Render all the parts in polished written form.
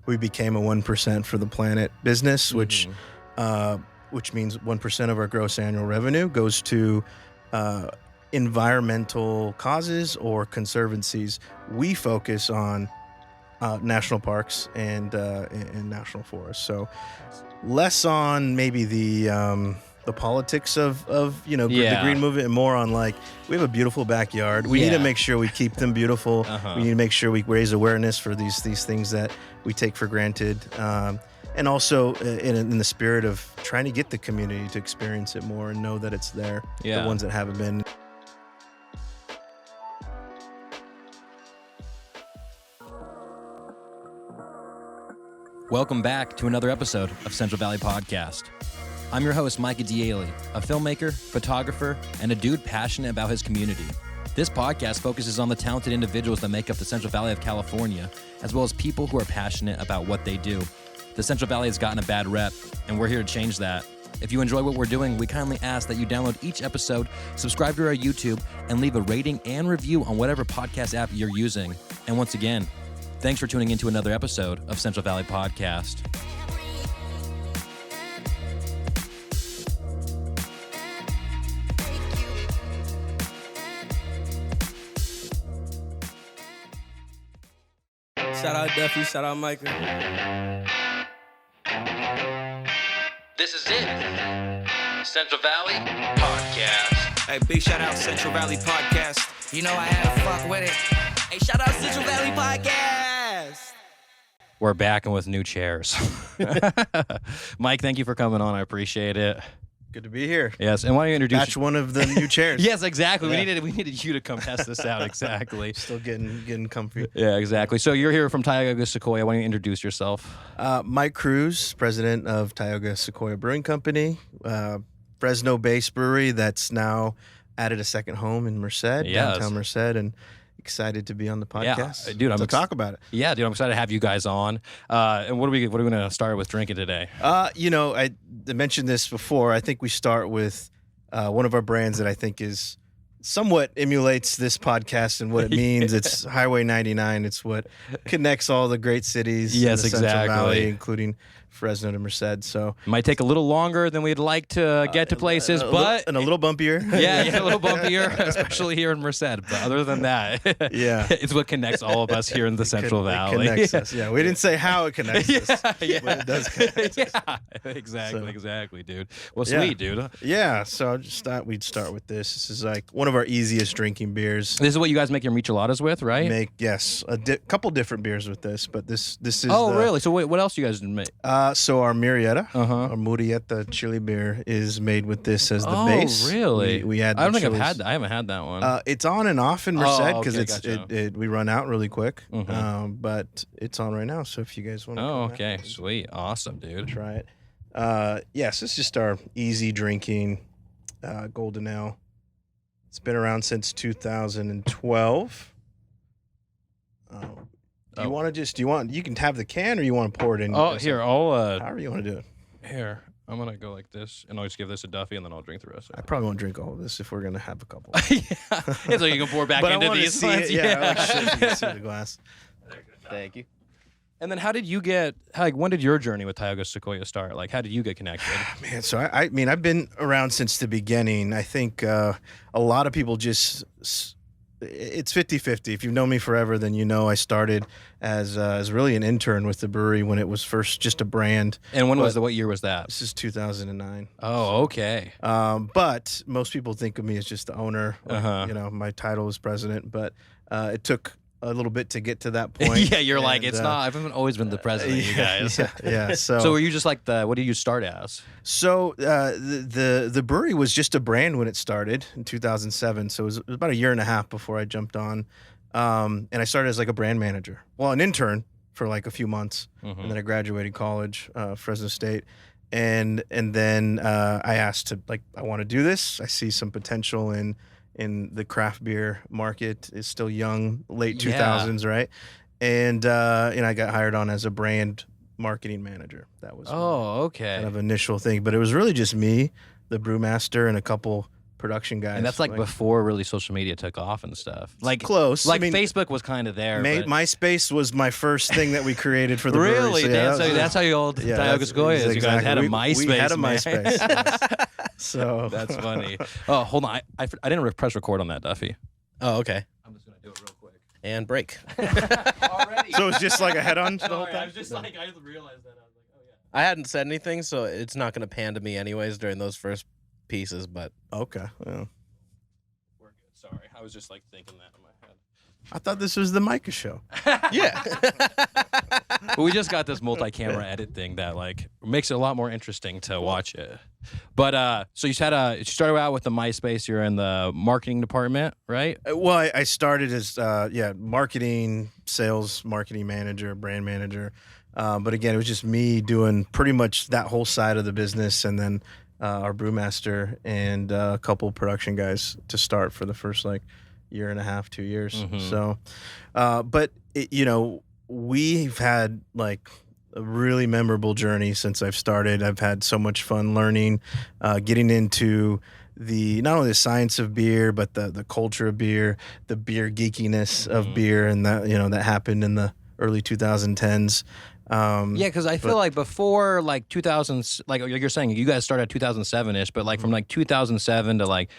we became a 1% for the planet business, which means 1% of our gross annual revenue goes to environmental causes or conservancies. We focus on national parks and national forests. So less on maybe the politics of the green movement, and more on like, we have a beautiful backyard. We need to make sure we keep them beautiful. We need to make sure we raise awareness for these things that we take for granted. And also in the spirit of trying to get the community to experience it more and know that it's there, the ones that haven't been. Welcome back to another episode of Central Valley Podcast. I'm your host, Micah Dialey, a filmmaker, photographer, and a dude passionate about his community. This podcast focuses on the talented individuals that make up the Central Valley of California, as well as people who are passionate about what they do. The Central Valley has gotten a bad rep, and we're here to change that. If you enjoy what we're doing, we kindly ask that you download each episode, subscribe to our YouTube, and leave a rating and review on whatever podcast app you're using. And once again, thanks for tuning into another episode of Central Valley Podcast. Shout out Duffy, shout out Micah. This is it. Central Valley Podcast. Hey, big shout out Central Valley Podcast. You know I had to fuck with it. Hey, shout out Central Valley Podcast. We're back and with new chairs. Mike, thank you for coming on. I appreciate it. Good to be here. Yes, and why don't you introduce Batch one of the new chairs. Yes, exactly. Yeah. We needed you to come test this out. Exactly. Still getting comfy. Yeah, exactly. So you're here from Tioga Sequoia. Why don't you introduce yourself? Mike Cruz, president of Tioga Sequoia Brewing Co, Fresno-based brewery that's now added a second home in Merced, downtown Merced, and excited to be on the podcast. Yeah, dude, to talk about it. Yeah, dude, I'm excited to have you guys on. And what are we going to start with drinking today? I mentioned this before. I think we start with one of our brands that I think is somewhat emulates this podcast and what it means. It's Highway 99. It's what connects all the great cities in the Central Valley, including Fresno to Merced. So might take a little longer than we'd like to get to places, but a little bumpier. Yeah, a little bumpier, especially here in Merced. But other than that, it's what connects all of us here in the Central Valley. It connects us. Yeah, we didn't say how it connects us, but it does connect us. Exactly, dude. Well, sweet, dude. Yeah, so I just thought we'd start with this. This is like one of our easiest drinking beers. This is what you guys make your micheladas with, right? A couple different beers with this, but this is. Oh, really? So wait, what else do you guys make? So our Murrieta, our Murrieta chili beer is made with this as the base. Oh, really? We add. I don't think I've had that. I haven't had that one. It's on and off in Merced because gotcha. we run out really quick. But it's on right now. So if you guys want to. Oh, okay, sweet, awesome, dude. Try it. Yes, it's just our easy drinking golden ale. It's been around since 2012. You can have the can or you want to pour it in? Oh, here, however you want to do it. Here, I'm going to go like this, and I'll just give this a Duffy, and then I'll drink the rest of it. I probably won't drink all of this if we're going to have a couple. Yeah, so you can pour back into these ones. Yeah. You can see the glass. Thank you. And then when did your journey with Tioga Sequoia start? Like, how did you get connected? Man, so I mean, I've been around since the beginning. I think a lot of people just... It's 50-50. If you've known me forever, then you know I started as really an intern with the brewery when it was first just a brand. And what year was that? This is 2009. Oh, okay. But most people think of me as just the owner. My title is president, but it took a little bit to get to that point. Yeah, you're like, it's not. I haven't always been the president, you guys. Yeah. So were you just like what did you start as? So the brewery was just a brand when it started in 2007. So it was about a year and a half before I jumped on. And I started as like a brand manager. Well, an intern for like a few months. And then I graduated college, Fresno State. And then I asked to, like, I want to do this. I see some potential in the craft beer market. Is still young, late 2000s, right? And I got hired on as a brand marketing manager. That was my kind of initial thing. But it was really just me, the brewmaster, and a couple production guys. And that's like before really social media took off and stuff. Like close. Like Facebook was kind of there. But... MySpace was my first thing that we created for the brewery. Really? So, that's how you old Tioga Sequoia is. You guys had a MySpace. We had a MySpace. Yes. So that's funny. Oh, hold on. I didn't press record on that, Duffy. Oh, okay. I'm just gonna do it real quick. And break. Already. So it's just like a head-on the whole Sorry, time? I was just like, I realized that. I was like, oh yeah. I hadn't said anything, so it's not going to pan to me anyways during those first pieces, but... Okay. Well, We're good. Sorry. I was just like thinking that in my head. I thought this was the Micah show. Yeah. But we just got this multi-camera edit thing that like makes it a lot more interesting to watch it. But so you started out with the MySpace. You're in the marketing department, right? Well, I started as marketing, sales, marketing manager, brand manager. But again, it was just me doing pretty much that whole side of the business, and then our brewmaster and a couple production guys to start for the first like year and a half, 2 years. Mm-hmm. So, but we've had like a really memorable journey since I've started. I've had so much fun learning, getting into not only the science of beer, but the culture of beer, the beer geekiness of beer, and that happened in the early 2010s. Yeah, because I feel like before like 2000s, like you're saying, you guys started at 2007-ish, but like from like 2007 to like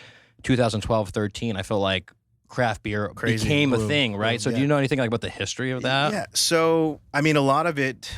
2012, 13, I feel like craft beer became a thing, right? So do you know anything like about the history of that? Yeah. So, I mean, a lot of it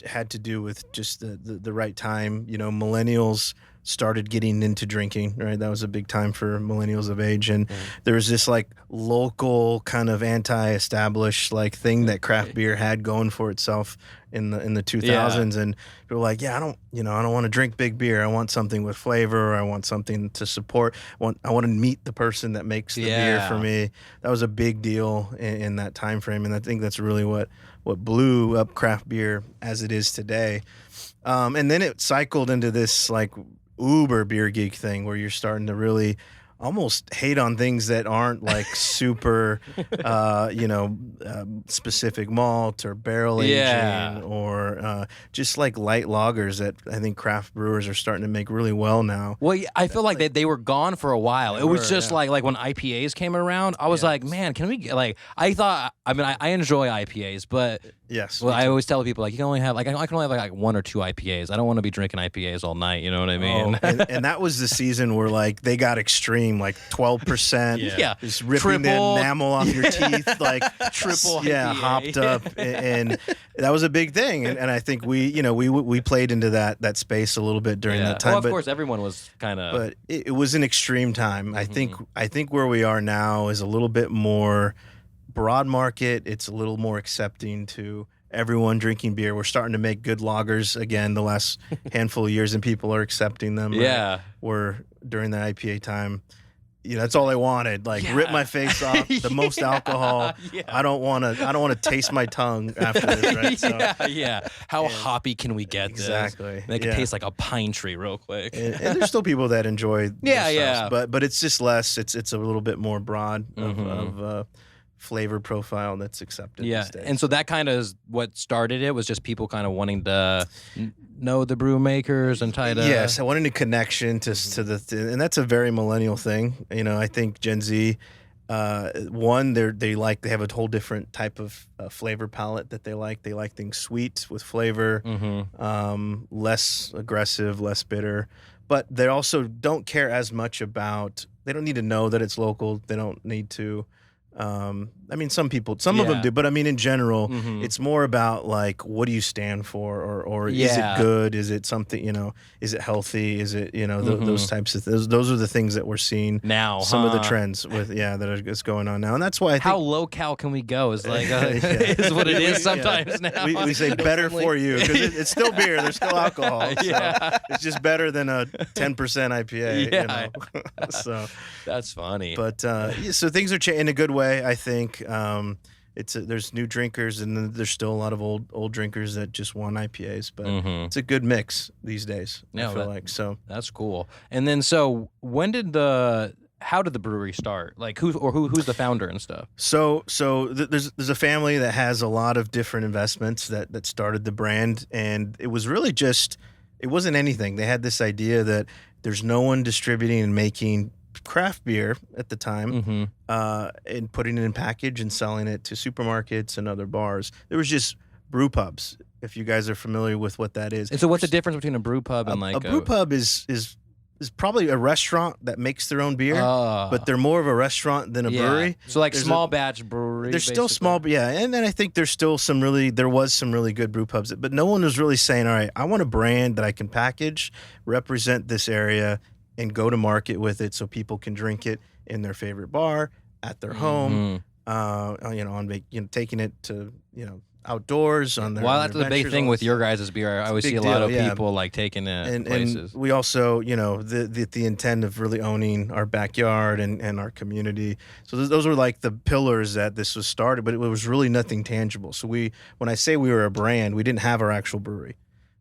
had to do with just the right time. Millennials started getting into drinking, right? That was a big time for millennials of age. And there was this like local kind of anti-established like thing that craft beer had going for itself in the 2000s. Yeah. And people were like, I don't want to drink big beer. I want something with flavor. I want something to support. I want to meet the person that makes the beer for me. That was a big deal in that time frame. And I think that's really what blew up craft beer as it is today. And then it cycled into this like uber beer geek thing where you're starting to really almost hate on things that aren't like super, specific malt or barrel aging or just like light lagers that I think craft brewers are starting to make really well now. Well, I feel like they were gone for a while. It was just like when IPAs came around, I was like, man, can we get like, I enjoy IPAs, but yes. Well, I always tell people like you can only have like I can only have like 1 or 2 IPAs. I don't want to be drinking IPAs all night. You know what I mean? And that was the season where like they got extreme, like 12%. Yeah, just ripping the enamel off your teeth, like triple. Yeah, IPA. hopped up, and that was a big thing. And I think we played into that space a little bit during that time. Well, of course, everyone was kind of. But it was an extreme time. Mm-hmm. I think where we are now is a little bit more broad market. It's a little more accepting to everyone drinking beer. We're starting to make good lagers again the last handful of years, and people are accepting them. Yeah. Right? Where during the IPA time, that's all I wanted. Like rip my face off, the most alcohol. Yeah. I don't want to taste my tongue after this, right? So, How hoppy can we get exactly. this? Make it taste like a pine tree real quick. And there's still people that enjoy Yeah. But it's just less. It's a little bit more broad of flavor profile that's accepted. Yeah, and so that kind of is what started it, was just people kind of wanting to know the brew makers and try to. Yes, I wanted a connection to and that's a very millennial thing. I think Gen Z, one, they have a whole different type of flavor palette that they like. They like things sweet with flavor, less aggressive, less bitter. But they also don't care as much about. They don't need to know that it's local. They don't need to. Some of them do, but I mean, in general, it's more about like, what do you stand for, or is it good? Is it something, is it healthy? Is it, those types of things. Those are the things that we're seeing now. Some of the trends that's going on now. And that's why I think. How low cal can we go is like, is what it is sometimes now. We say better for you because it's still beer. There's still alcohol. So it's just better than a 10% IPA. So that's funny. But so things are changing in a good way. I think there's new drinkers, and then there's still a lot of old drinkers that just want IPAs. But it's a good mix these days. I feel like so. That's cool. And then so how did the brewery start? Like who's the founder and stuff? So there's a family that has a lot of different investments that started the brand, and it was really just it wasn't anything. They had this idea that there's no one distributing and making craft beer at the time, and putting it in package and selling it to supermarkets and other bars. There was just brew pubs. If you guys are familiar with what that is. And so what's the difference between a brew pub and a brew pub is probably a restaurant that makes their own beer, but they're more of a restaurant than a brewery. So like small batch brewery. There's still small, and then I think there was some really good brew pubs, but no one was really saying, all right, I want a brand that I can package, represent this area, and go to market with it so people can drink it in their favorite bar, at their home, taking it to, outdoors on their that's the big thing with your guys' beer. I always see a lot of people like taking it places. And we also, the intent of really owning our backyard and our community. So those were like the pillars that this was started, but it was really nothing tangible. So when I say we were a brand, we didn't have our actual brewery.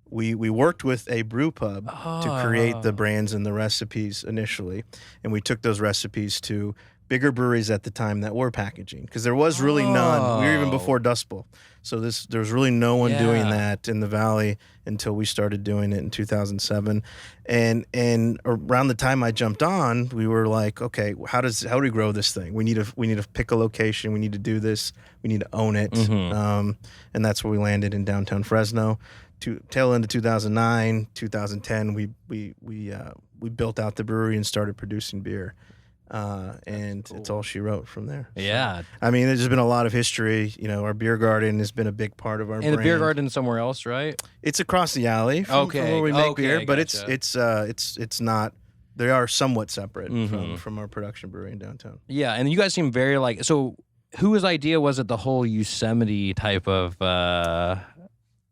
We worked with a brew pub to create the brands and the recipes initially, and we took those recipes to bigger breweries at the time that were packaging, because there was really none. We were even before Dust Bowl. So there was really no one doing that in the Valley until we started doing it in 2007. And around the time I jumped on, we were like, okay, how do we grow this thing? We need to pick a location. We need to do this. We need to own it. And that's where we landed in downtown Fresno. Tail end of 2009, 2010, we built out the brewery and started producing beer. And it's all she wrote from there. Yeah. So, I mean, there's been a lot of history. Our beer garden has been a big part of our brand. And the beer garden somewhere else, right? It's across the alley from where we make beer, but it's not. They are somewhat separate from our production brewery in downtown. Yeah, and you guys seem very so. Whose idea was it? The whole Yosemite type of.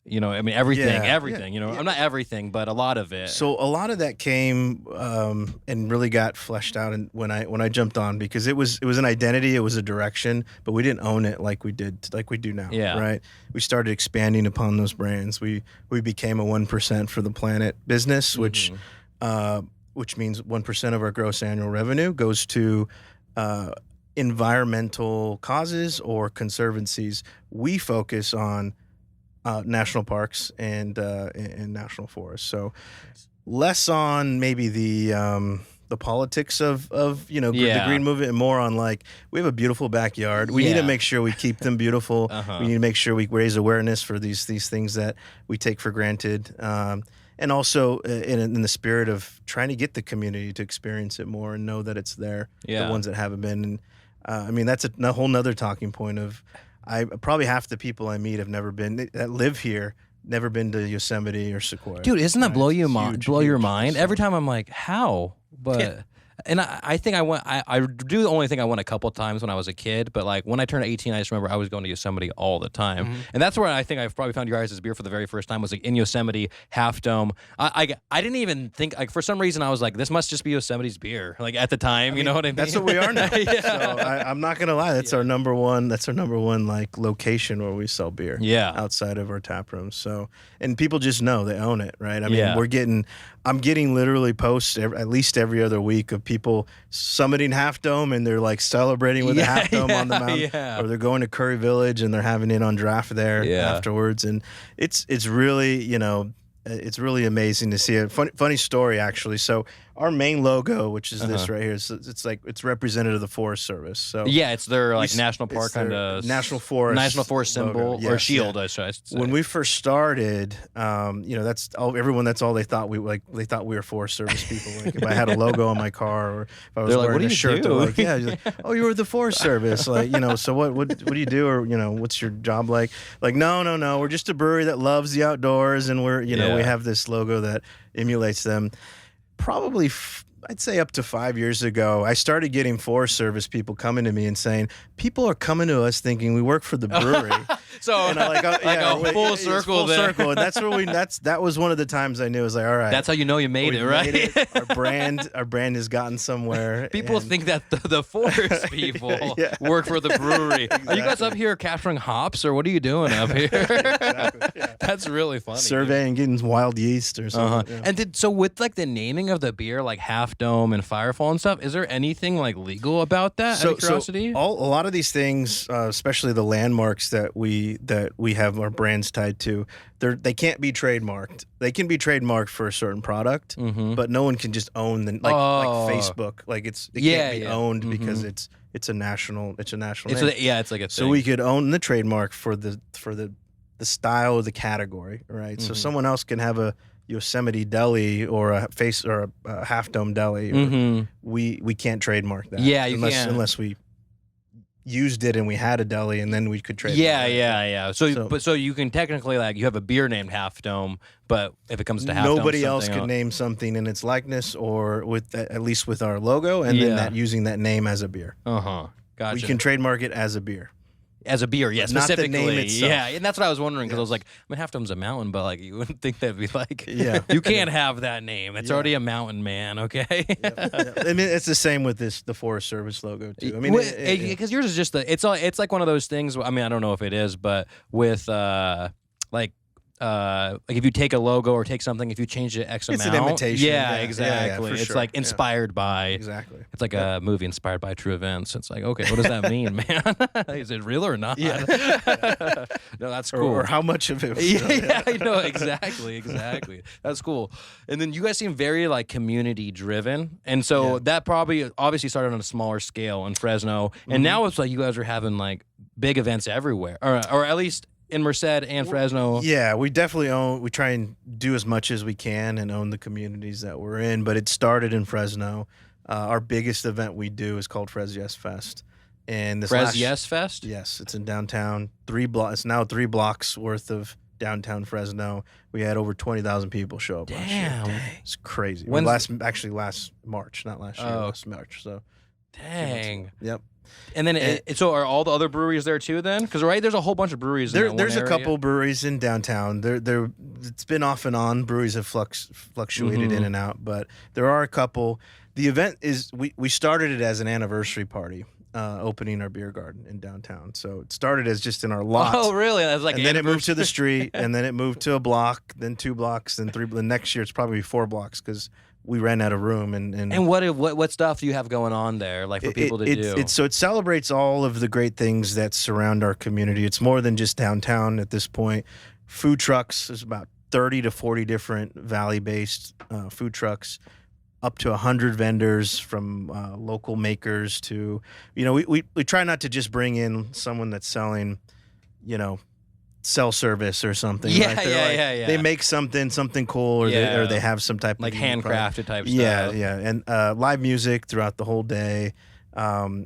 Everything. I'm not everything, but a lot of it. So a lot of that came and really got fleshed out when I jumped on, because it was an identity, it was a direction, but we didn't own it like we do now. Yeah. Right. We started expanding upon those brands. We became a 1% for the planet business, which means 1% of our gross annual revenue goes to environmental causes or conservancies. We focus on national parks and national forests. So less on maybe the politics of the green movement, and more on like, we have a beautiful backyard. We need to make sure we keep them beautiful. We need to make sure we raise awareness for these things that we take for granted. And also in the spirit of trying to get the community to experience it more and know that it's there. The ones that haven't been. And that's a whole nother talking point of. Probably half the people I meet that live here, never been to Yosemite or Sequoia. Dude, isn't that blow your mind? Every time I'm like, how? But and I think I went. I do the only thing I went a couple times when I was a kid, but like when I turned 18, I just remember I was going to Yosemite all the time, and that's where I think I probably found your guys' beer for the very first time, was like in Yosemite, Half Dome. I didn't even think, like, for some reason I was like, this must just be Yosemite's beer, like at the time. You know what I mean? That's what we are now. So I'm not gonna lie, that's our number one. That's our number one like location where we sell beer. Outside of our tap room. So, and people just know, they own it, right? I mean, I'm getting literally posts at least every other week of people summiting Half Dome, and they're like celebrating with a Half Dome on the mountain, or they're going to Curry Village and they're having it on draft there afterwards. And it's really, it's really amazing to see. A funny story, actually. So our main logo, which is this right here, it's representative of the Forest Service. So it's their like national park kind of national forest symbol or shield. I should say. When we first started, that's all. Everyone, that's all they thought we like. They thought we were Forest Service people. Like if I had a logo on my car, or if I was wearing a shirt, they're like, "Yeah, you're like, oh, you were the Forest Service." Like, so what do you do, or what's your job like? Like, no, we're just a brewery that loves the outdoors, and we're we have this logo that emulates them. Probably, I'd say up to 5 years ago, I started getting Forest Service people coming to me and saying, people are coming to us thinking we work for the brewery. So and a full circle. Full circle. And that's where that was one of the times I knew. I was like, all right. That's how you know you made it, right? Our brand has gotten somewhere. People think that the forest people work for the brewery. Exactly. Are you guys up here capturing hops, or what are you doing up here? Exactly. That's really funny. surveying, getting wild yeast or something. And so with like the naming of the beer, like Half Dome and Firefall and stuff, is there anything like legal about that? Out of curiosity? A lot of these things, especially the landmarks that we have our brands tied to, they can't be trademarked. They can be trademarked for a certain product, but no one can just own like Facebook. Like it can't be owned because it's a national name. It's like a thing. So we could own the trademark for the style of the category, right? So someone else can have a Yosemite deli or a Half Dome deli. Or we can't trademark that. Yeah, you can't. Unless we used it and we had a deli and then we could trademark. Yeah. So you can technically like you have a beer named Half Dome, but if it comes to Half Dome, nobody else could name something in its likeness or with at least with our logo and then using that name as a beer. Gotcha. We can trademark it as a beer. As a beer, yeah, not specifically. the name itself. Yeah, and that's what I was wondering because I was like, I mean, Half Dome's a mountain, but like you wouldn't think that'd be like, you can't have that name. It's already a mountain, man. Okay. I mean, it's the same with the Forest Service logo too. I mean, because yours is just it's like one of those things. I mean, I don't know if it is, but with like if you take a logo or take something, if you change it X amount, it's an imitation. Yeah, exactly. For it's sure. like inspired by. Exactly. It's like a movie inspired by true events. It's like, okay, what does that mean, man? Is it real or not? Yeah. No, that's cool. Or how much of it was yeah, I know, exactly. That's cool. And then you guys seem very like community driven. And so that probably obviously started on a smaller scale in Fresno. And now it's like you guys are having like big events everywhere. Or at least in Merced and Fresno. Yeah, we definitely we try and do as much as we can and own the communities that we're in, but it started in Fresno. Our biggest event we do is called Frez Yes Fest. And this Yes Fest? Yes, it's in downtown. It's now 3 blocks worth of downtown Fresno. We had over 20,000 people show up last year. It's crazy. Last March, not last year, last March. So dang. Yep. And then, so are all the other breweries there too? Then, because there's a whole bunch of breweries. There's a couple breweries in downtown. It's been off and on. Breweries have fluctuated in and out, but there are a couple. The event is we started it as an anniversary party, opening our beer garden in downtown. So it started as just in our lot. Oh, really? That's like, and then it moved to the street, and then it moved to a block, then 2 blocks, then 3. The next year it's probably 4 blocks because we ran out of room. And what stuff do you have going on there, like for people to do? So it celebrates all of the great things that surround our community. It's more than just downtown at this point. Food trucks, there's about 30 to 40 different valley-based food trucks, up to 100 vendors from local makers to, we try not to just bring in someone that's selling, cell service or something. Yeah, right? Yeah. They make something cool, or they have some type like of handcrafted type stuff. Yeah, and live music throughout the whole day.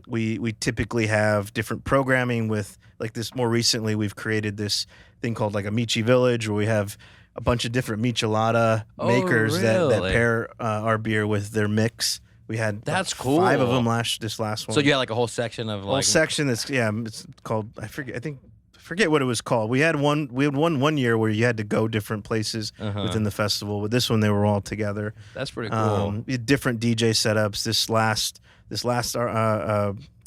We typically have different programming with like this. More recently, we've created this thing called like a Michi Village, where we have a bunch of different michelada makers that pair our beer with their mix. We had that's cool. 5 of them this last one. So you had like a whole section of whole section that's it's called I forget what it was called. We had one year where you had to go different places within the festival. With this one, they were all together. That's pretty cool. We had different DJ setups. This last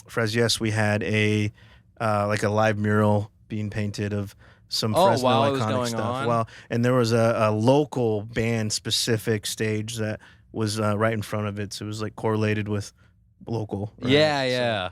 Frez Yes, we had a live mural being painted of some Fresno iconic stuff. Wow. And there was a local band specific stage that was right in front of it. So it was like correlated with local. Right? Yeah.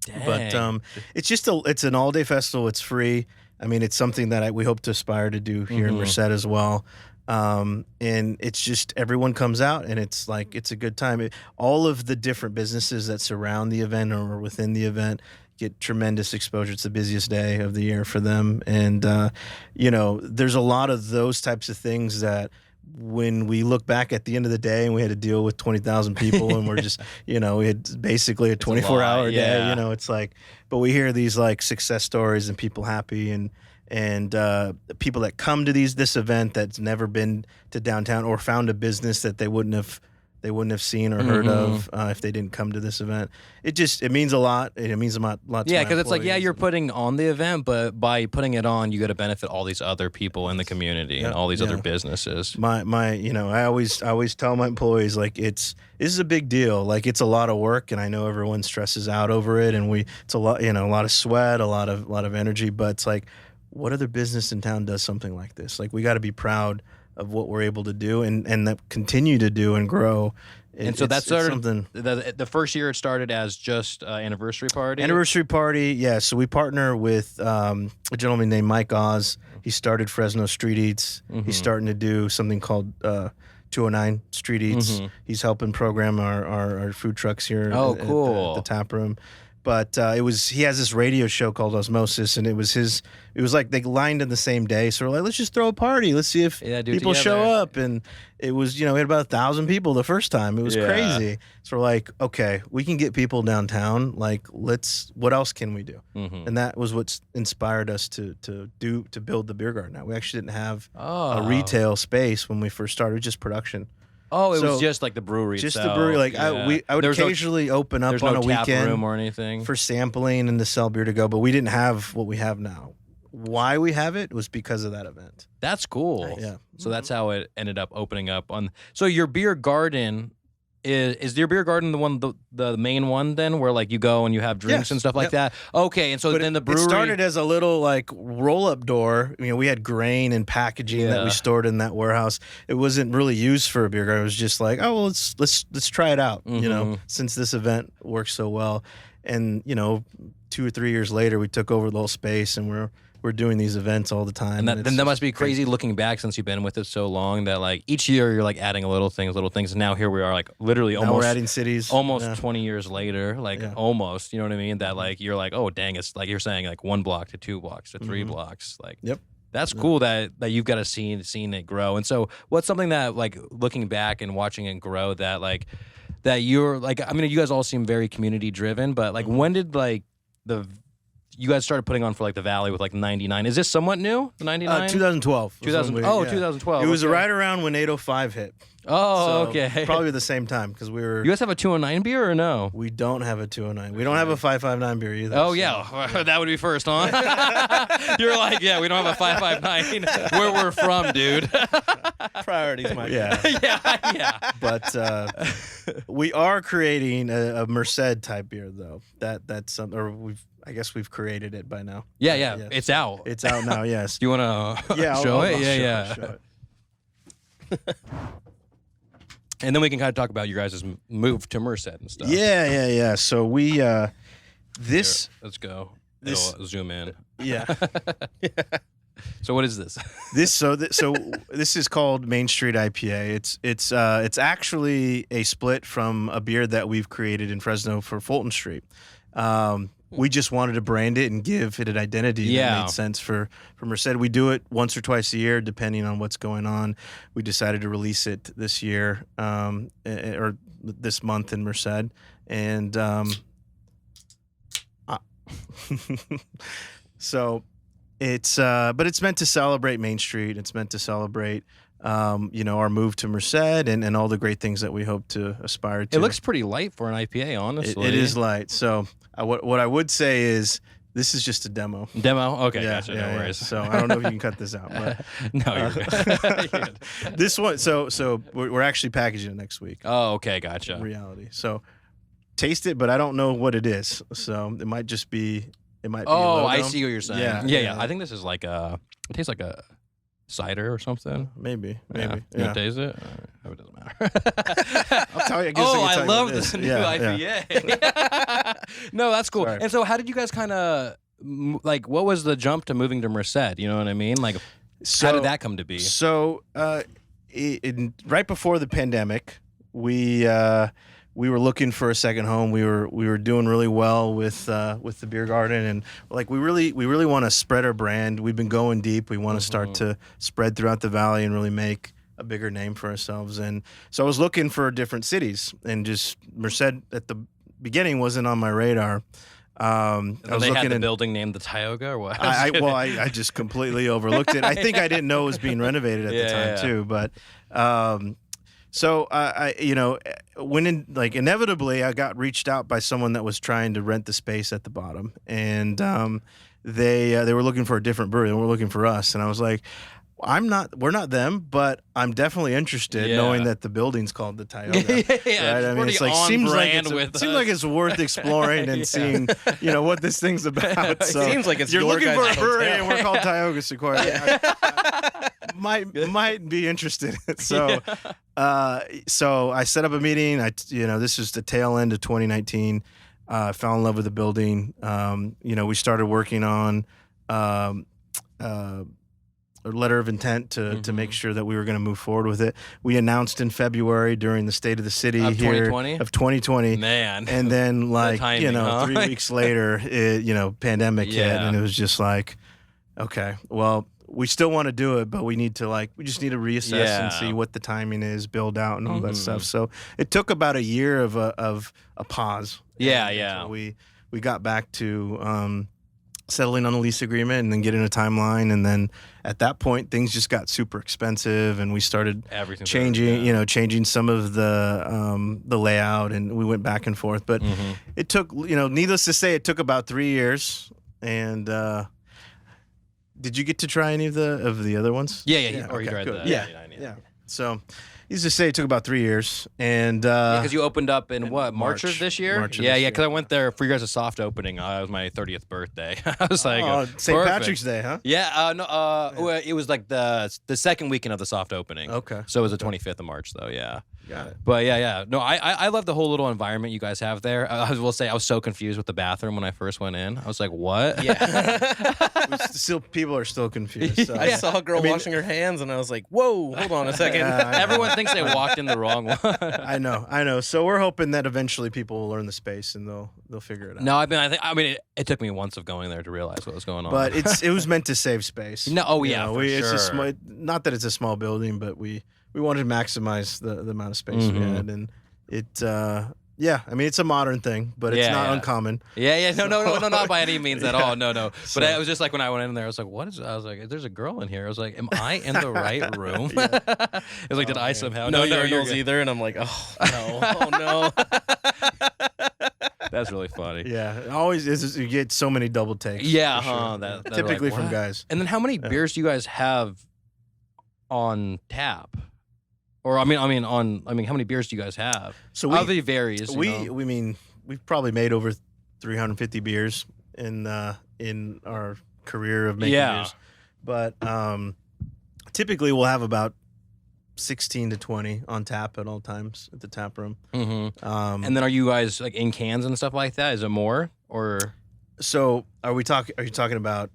Dang. But it's an all-day festival. It's free. I mean, it's something that we hope to aspire to do here in Merced as well. And it's just everyone comes out, and it's like it's a good time. All of the different businesses that surround the event or within the event get tremendous exposure. It's the busiest day of the year for them, and there's a lot of those types of things that, when we look back at the end of the day and we had to deal with 20,000 people and we're just, we had basically a 24-hour day, it's like, but we hear these like success stories and people happy and people that come to this event that's never been to downtown or found a business that they wouldn't have seen or heard of if they didn't come to this event. It means a lot. It means a lot to because it's like, you're putting on the event, but by putting it on, you got to benefit all these other people in the community and all these other businesses. I always tell my employees, like, this is a big deal. Like, it's a lot of work, and I know everyone stresses out over it, and it's a lot, a lot of sweat, a lot of energy, but it's like, what other business in town does something like this? Like, we got to be proud of what we're able to do and that continue to do and grow. And so that started something. The first year it started as just anniversary party. Anniversary party, yeah. So we partner with a gentleman named Mike Oz. He started Fresno Street Eats. He's starting to do something called 209 Street Eats. He's helping program our food trucks here. Oh, at cool. the tap room. But he has this radio show called Osmosis, and it was like they lined in the same day. So we're like, let's just throw a party. Let's see if people show up. And it was, we had about 1,000 people the first time. It was crazy. So we're like, okay, we can get people downtown. Like, what else can we do? And that was what inspired us to build the beer garden. Now, we actually didn't have a retail space when we first started, just production. Oh, it was just like the brewery just itself. The brewery. Like I would occasionally open up on a weekend tap room or anything for sampling and to sell beer to go, but we didn't have what we have now. Why we have it was because of that event. That's cool. Nice. Yeah. So that's how it ended up opening up on. So your beer garden is your beer garden the main one then, where like you go and you have drinks and stuff like that? Okay, and so then the brewery it started as a little like roll up door. We had grain and packaging that we stored in that warehouse. It wasn't really used for a beer garden. It was just like, oh well, let's try it out. Since this event works so well, and 2 or 3 years later, we took over the whole space and we're doing these events all the time. And that must be crazy looking back since you've been with it so long that like each year you're like adding little things. And now here we are like literally now almost we're adding cities. Almost 20 years later, like almost, you know what I mean? That like you're like, oh dang, it's like you're saying like 1 block to 2 blocks to 3 blocks. Like that's cool that you've got to seen it grow. And so what's something that like looking back and watching it grow that you're like, I mean, you guys all seem very community driven, but like when did like you guys started putting on for like the Valley with like 99. Is this somewhat new? The 99? 2012. 2012. It was right around when 805 hit. Oh, so okay. Probably the same time because we were. You guys have a 209 beer or no? We don't have a 209. We don't have a 559 beer either. Oh, yeah. That would be first, huh? You're like, yeah, we don't have a 559 where we're from, dude. Priorities, Mike. Yeah. yeah. But we are creating a Merced type beer, though. That's something, or I guess we've created it by now. Yeah. Yes. It's out. It's out now, yes. Do you want to show it? I'll show it. And then we can kind of talk about your guys' move to Merced and stuff. Yeah. So we this. Here, let's go. It'll zoom in. Yeah. So what is this? So this is called Main Street IPA. It's actually a split from a beer that we've created in Fresno for Fulton Street. We just wanted to brand it and give it an identity that made sense for Merced. We do it once or twice a year, depending on what's going on. We decided to release it this year, or this month in Merced. And so but it's meant to celebrate Main Street. It's meant to celebrate our move to Merced and all the great things that we hope to aspire to. It looks pretty light for an IPA, honestly. It is light. So what I would say is this is just a demo. Demo? Okay, gotcha. No worries. So I don't know if you can cut this out. But, no, you're good. This one, so we're actually packaging it next week. Oh, okay, gotcha. Reality. So taste it, but I don't know what it is. So it might just be. It might be. Oh, I see what you're saying. Yeah. I think this is like it tastes like a cider or something. Maybe. You want to taste it? It doesn't matter. I'll tell you. I love this new IPA. No, that's cool. Sorry. And so how did you guys kind of, like, what was the jump to moving to Merced? You know what I mean? Like, how did that come to be? So right before the pandemic, we were looking for a second home. We were doing really well with the beer garden, and like we really want to spread our brand. We've been going deep. We want to start to spread throughout the valley and really make a bigger name for ourselves. And so I was looking for different cities, and just Merced at the beginning wasn't on my radar. I was they had the building named the Tioga, or what? I just completely overlooked it. I think I didn't know it was being renovated at the time too, but. So inevitably I got reached out by someone that was trying to rent the space at the bottom, and they were looking for a different brewery and were looking for us, and I was like, We're not them, but I'm definitely interested, knowing that the building's called the Tioga. Yeah, right? I mean, it's like seems like it's worth exploring and seeing, what this thing's about. So seems like it's you're your looking guys' for a brewery, hotel. and we're called Tioga Sequoia. Might be interested. So, so I set up a meeting. This is the tail end of 2019. Fell in love with the building. We started working on a letter of intent to make sure that we were going to move forward with it. We announced in February during the State of the City of here 2020? of 2020. Man. And then timing, 3 weeks later, pandemic hit, and it was just like, okay, well, we still want to do it, but we need to we just need to reassess and see what the timing is, build out, and all that stuff. So it took about a year of a pause. Yeah. Until we got back to settling on a lease agreement and then getting a timeline, and then at that point things just got super expensive, and we started changing some of the layout, and we went back and forth. But it took, needless to say, it took about 3 years. And did you get to try any of the other ones? Yeah. Or you tried good. the Yeah. So, needless to say, it took about 3 years, and because you opened up in what, March of this year? March of this year. Because I went there for you guys' soft opening. It was my 30th birthday. I was like, St. perfect. Patrick's Day, huh? Yeah, no, it was like the second weekend of the soft opening. Okay. So it was the 25th of March, though. Yeah. Got it. But yeah. No, I love the whole little environment you guys have there. I will say I was so confused with the bathroom when I first went in. I was like, what? Yeah. Still, people are still confused. So. I saw a girl washing her hands, and I was like, whoa, hold on a second. Everyone thinks they walked in the wrong one. I know. So we're hoping that eventually people will learn the space and they'll figure it out. No, I mean, it took me once of going there to realize what was going on. But it was meant to save space. No, for sure. It's not that it's a small building, but we wanted to maximize the amount of space we had, and it. I mean, it's a modern thing, but it's not uncommon. Yeah. No, not by any means at all. No. But it was just like when I went in there, I was like, what is it? I was like, there's a girl in here. I was like, am I in the right room? It was like, did I somehow? No you're urinals good. either, and I'm like, oh no. That's really funny. Yeah, it always is. You get so many double takes. Yeah, for sure. That Typically like, from what? guys. And then how many beers do you guys have on tap? Or how many beers do you guys have? So obviously varies. We've probably made over 350 beers in our career of making beers. But typically we'll have about 16 to 20 on tap at all times at the tap room. Mm-hmm. And then are you guys like in cans and stuff like that? Is it more or? So are you talking about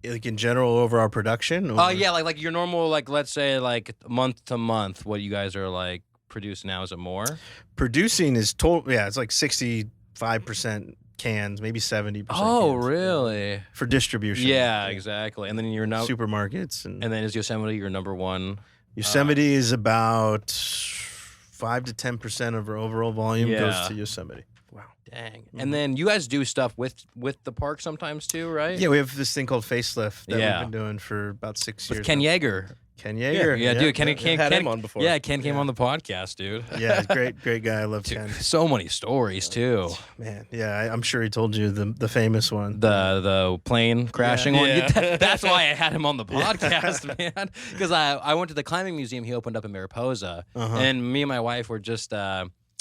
like in general over our production? Oh yeah, like your normal, like let's say like month to month, what you guys are like producing now, is it more? Producing is it's like 65% cans, maybe 70%. Oh, cans, really? For distribution. Yeah, exactly. And then you're now supermarkets and then is Yosemite your number one? Yosemite is about 5 to 10% of our overall volume goes to Yosemite. Wow. Dang. Mm-hmm. And then you guys do stuff with the park sometimes too, right? Yeah, we have this thing called Facelift that we've been doing for about 6 years. With Ken Yeager. Ken Yeager. Yeah, dude. Ken had him on before. Yeah, Ken came on the podcast, dude. Yeah, great guy. I love Ken. So many stories too. Man, yeah, I'm sure he told you the famous one. The plane crashing one. Yeah. That's why I had him on the podcast, man. Because I went to the climbing museum he opened up in Mariposa, and me and my wife were just.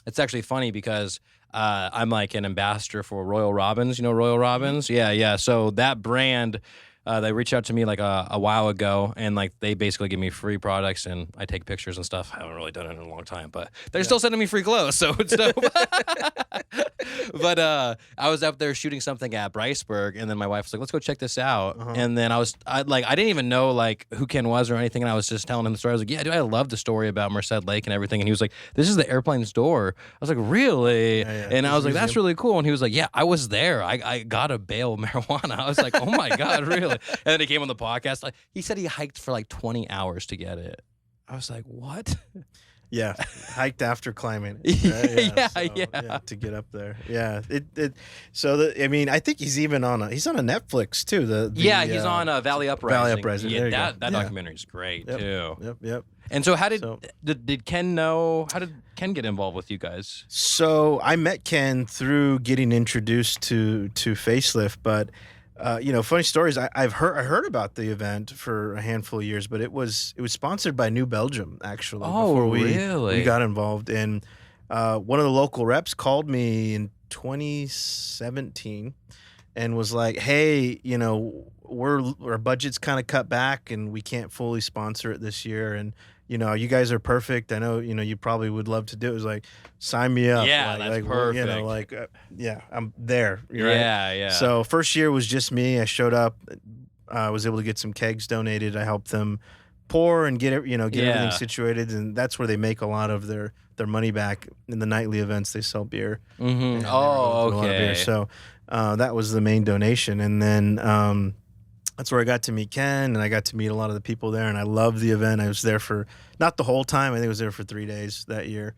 It's actually funny because I'm like an ambassador for Royal Robbins. You know Royal Robbins? Yeah. So that brand, they reached out to me like a while ago, and like they basically give me free products, and I take pictures and stuff. I haven't really done it in a long time, but they're still sending me free clothes, so it's dope. But I was up there shooting something at Bryceburg, and then my wife was like, "Let's go check this out." And then I didn't even know like who Ken was or anything, and I was just telling him the story. I was like, "Yeah, dude, I love the story about Merced Lake and everything." And he was like, "This is the airplane's door." I was like, "Really?" And I was like, "That's really cool." And he was like, "Yeah, I was there. I got a bale of marijuana." I was like, "Oh my god, really?" And then he came on the podcast. Like, he said he hiked for like 20 hours to get it. I was like, "What?" Yeah, hiked after climbing. Yeah, to get up there. Yeah, I think he's even on he's on a Netflix too. He's on Valley Uprising. Valley Uprising. Yeah, that documentary is great too. Yep. And so, did Ken know? How did Ken get involved with you guys? So I met Ken through getting introduced to Facelift, but funny stories. I heard about the event for a handful of years, but it was sponsored by New Belgium actually. Oh, before really? we got involved. And one of the local reps called me in 2017 and was like, "Hey, our budget's kind of cut back, and we can't fully sponsor it this year. And you guys are perfect. I know you probably would love to do it." It was like, sign me up. Yeah, that's perfect. I'm there. Right? Yeah. So first year was just me. I showed up. I was able to get some kegs donated. I helped them pour and get everything situated, and that's where they make a lot of their money back. In the nightly events, they sell beer. Mm-hmm. And Oh, a lot of beer. okay. So that was the main donation, and then that's where I got to meet Ken, and I got to meet a lot of the people there, and I loved the event. I was there for not the whole time. I think I was there for 3 days that year,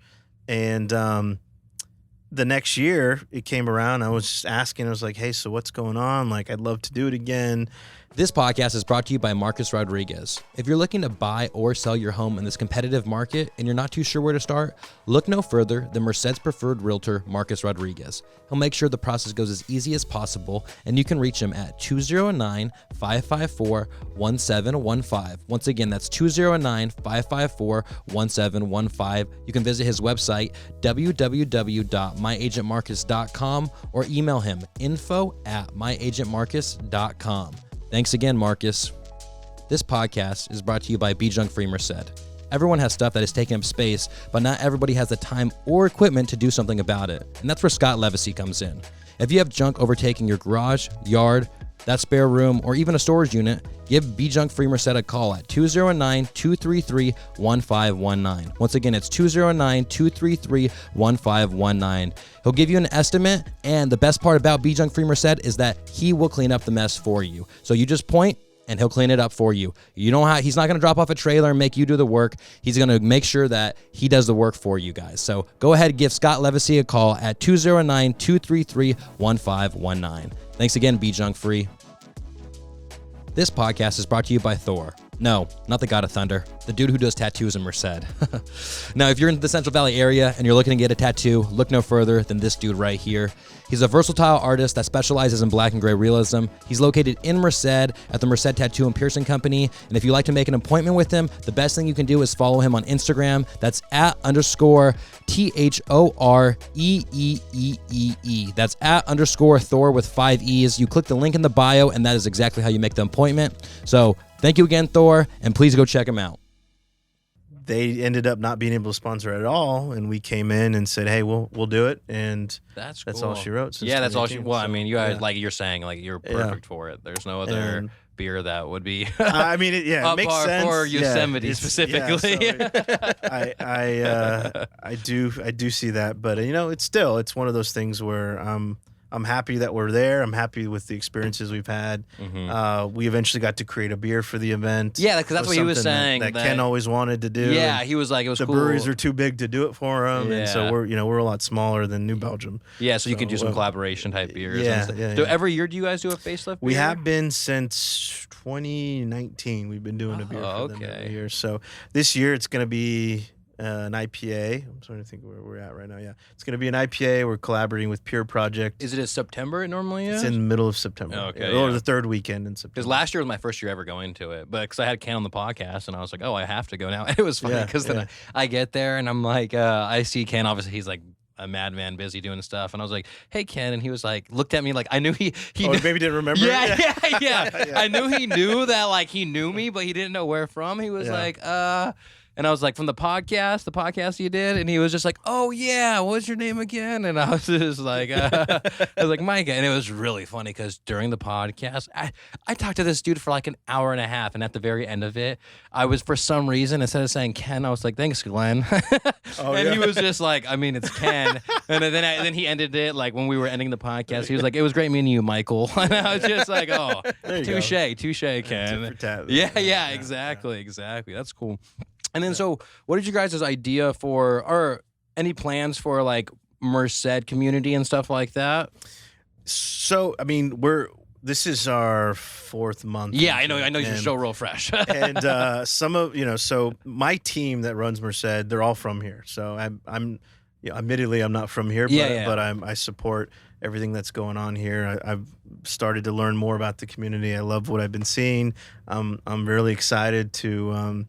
and the next year it came around. I was just asking. I was like, "Hey, so what's going on? Like, I'd love to do it again." This podcast is brought to you by Marcus Rodriguez. If you're looking to buy or sell your home in this competitive market and you're not too sure where to start, look no further than Merced's preferred realtor, Marcus Rodriguez. He'll make sure the process goes as easy as possible, and you can reach him at 209-554-1715. Once again, that's 209-554-1715. You can visit his website, www.myagentmarcus.com, or email him, info@myagentmarcus.com. Thanks again, Marcus. This podcast is brought to you by Be Junk Free Merced. Everyone has stuff that is taking up space, but not everybody has the time or equipment to do something about it. And that's where Scott Livesay comes in. If you have junk overtaking your garage, yard, that spare room, or even a storage unit, give Be Junk Free Merced a call at 209-233-1519. Once again, it's 209-233-1519. He'll give you an estimate, and the best part about Be Junk Free Merced is that he will clean up the mess for you. So you just point, and he'll clean it up for you. He's not going to drop off a trailer and make you do the work. He's going to make sure that he does the work for you guys. So go ahead and give Scott Livesay a call at 209-233-1519. Thanks again, Be Junk Free. This podcast is brought to you by Thore. No, not the God of Thunder, the dude who does tattoos in Merced. Now, if you're in the Central Valley area and you're looking to get a tattoo, look no further than this dude right here. He's a versatile artist that specializes in black and gray realism. He's located in Merced at the Merced Tattoo and Piercing Company. And if you'd like to make an appointment with him, the best thing you can do is follow him on Instagram. That's @_THOREEEEE. That's @_Thore with 5 E's. You click the link in the bio, and that is exactly how you make the appointment. So thank you again, Thor, and please go check him out. They ended up not being able to sponsor it at all, and we came in and said, "Hey, we'll do it." And that's all she wrote. Since that's all she. 2018. Well, So, I mean, you guys, like you're saying, like you're perfect for it. There's no other beer that would be. I mean, it up makes par sense for Yosemite specifically. I do see that, but it's one of those things where I'm happy that we're there. I'm happy with the experiences we've had. Mm-hmm. We eventually got to create a beer for the event. Yeah, because that's what he was saying. That Ken always wanted to do. Yeah, he was like, it was the cool. breweries are too big to do it for him, and so Yeah. we're a lot smaller than New Belgium. Yeah, so you could do some collaboration type beers. Yeah, and yeah, So yeah. every year, do you guys do a facelift? We beer? have been since 2019. We've been doing a beer for them every year. So this year it's going to be an IPA. I'm trying to think where we're at right now. Yeah, it's going to be an IPA. We're collaborating with Pure Project. Is it in September? It normally is. It's in the middle of September. Okay, or yeah. the third weekend in September. Because last year was my first year ever going to it, but because I had Ken on the podcast, and I was like, oh, I have to go now. It was funny because then I get there and I'm like, I see Ken. Obviously, he's like a madman, busy doing stuff, and I was like, hey, Ken, and he was like, looked at me like I knew he maybe didn't remember. Yeah. I knew he knew that, like he knew me, but he didn't know where from. He was like, and I was like, from the podcast you did, and he was just like, oh yeah, what's your name again? And I was just like, I was like, Micah, and it was really funny because during the podcast, I talked to this dude for like an hour and a half, and at the very end of it, I was, for some reason, instead of saying Ken, I was like, thanks, Glenn. He was just like, I mean, it's Ken, and then he ended it like when we were ending the podcast, he was like, it was great meeting you, Michael, and I was just like, oh, touche, Ken. Yeah, exactly. That's cool. And then, so what is your guys' idea for, or any plans for like Merced community and stuff like that? So, I mean, this is our 4th month. Yeah, I know you're so real fresh. And so my team that runs Merced, they're all from here. So I'm admittedly, I'm not from here, but I support everything that's going on here. I've started to learn more about the community. I love what I've been seeing. I'm really excited to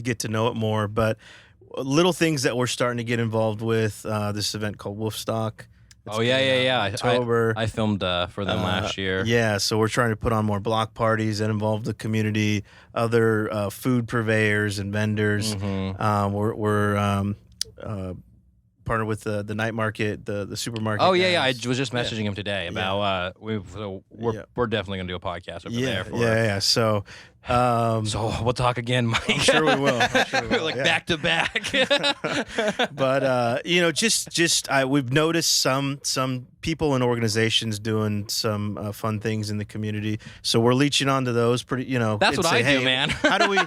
get to know it more. But little things that we're starting to get involved with, this event called Wolfstock. Oh, yeah. October. I filmed for them last year. Yeah, so we're trying to put on more block parties that involve the community, other food purveyors and vendors. Mm-hmm. We're partnered with the night market, the supermarket. Oh, yeah. I guys. was just messaging him today about we're definitely gonna do a podcast over there. Yeah. So we'll talk again, Mike. I'm sure we will. Like back to back. But we've noticed some people and organizations doing some fun things in the community, so we're leeching onto those. That's what I do, man. How do we?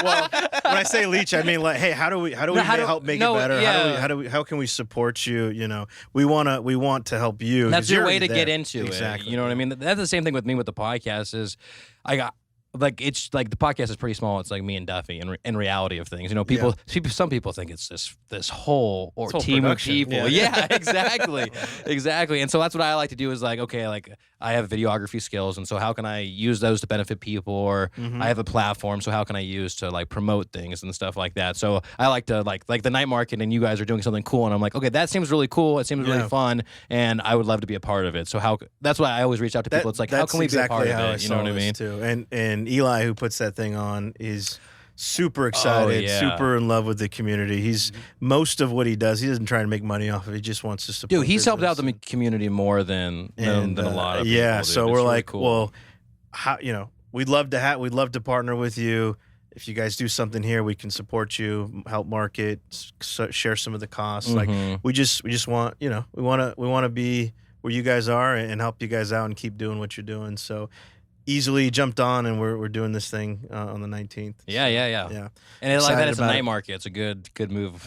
Well, when I say leech, I mean like, hey, how do we help make it better? Yeah. How can we support you? You know, we want to help you. That's your way to there. get into it. You know what I mean? That's the same thing with me with the podcast. Is it's like the podcast is pretty small. It's like me and Duffy in reality of things. You know, some people think it's this whole team of people. Yeah, exactly. Exactly. And so that's what I like to do is like, okay, like I have videography skills, and so how can I use those to benefit people? Or I have a platform, so how can I use to like promote things and stuff like that? So I like to like the night market, and you guys are doing something cool, and I'm like, okay, that seems really cool. It seems really fun, and I would love to be a part of it. So that's why I always reach out to people. It's like, how can we be a part of it? You know what I mean? Too. And Eli, who puts that thing on, is super excited, super in love with the community. He's most of what he does, he doesn't try to make money off of it. He just wants to support. Dude, he's helped out the community more than a lot of people. Yeah, dude. so it's we're really like, cool. well, how, we'd love to partner with you. If you guys do something here, we can support you, help market, share some of the costs. Like we just want, we want to be where you guys are and help you guys out and keep doing what you're doing. So easily jumped on, and we're doing this thing on the 19th. Yeah. And I like that it's a night market. It's a good move.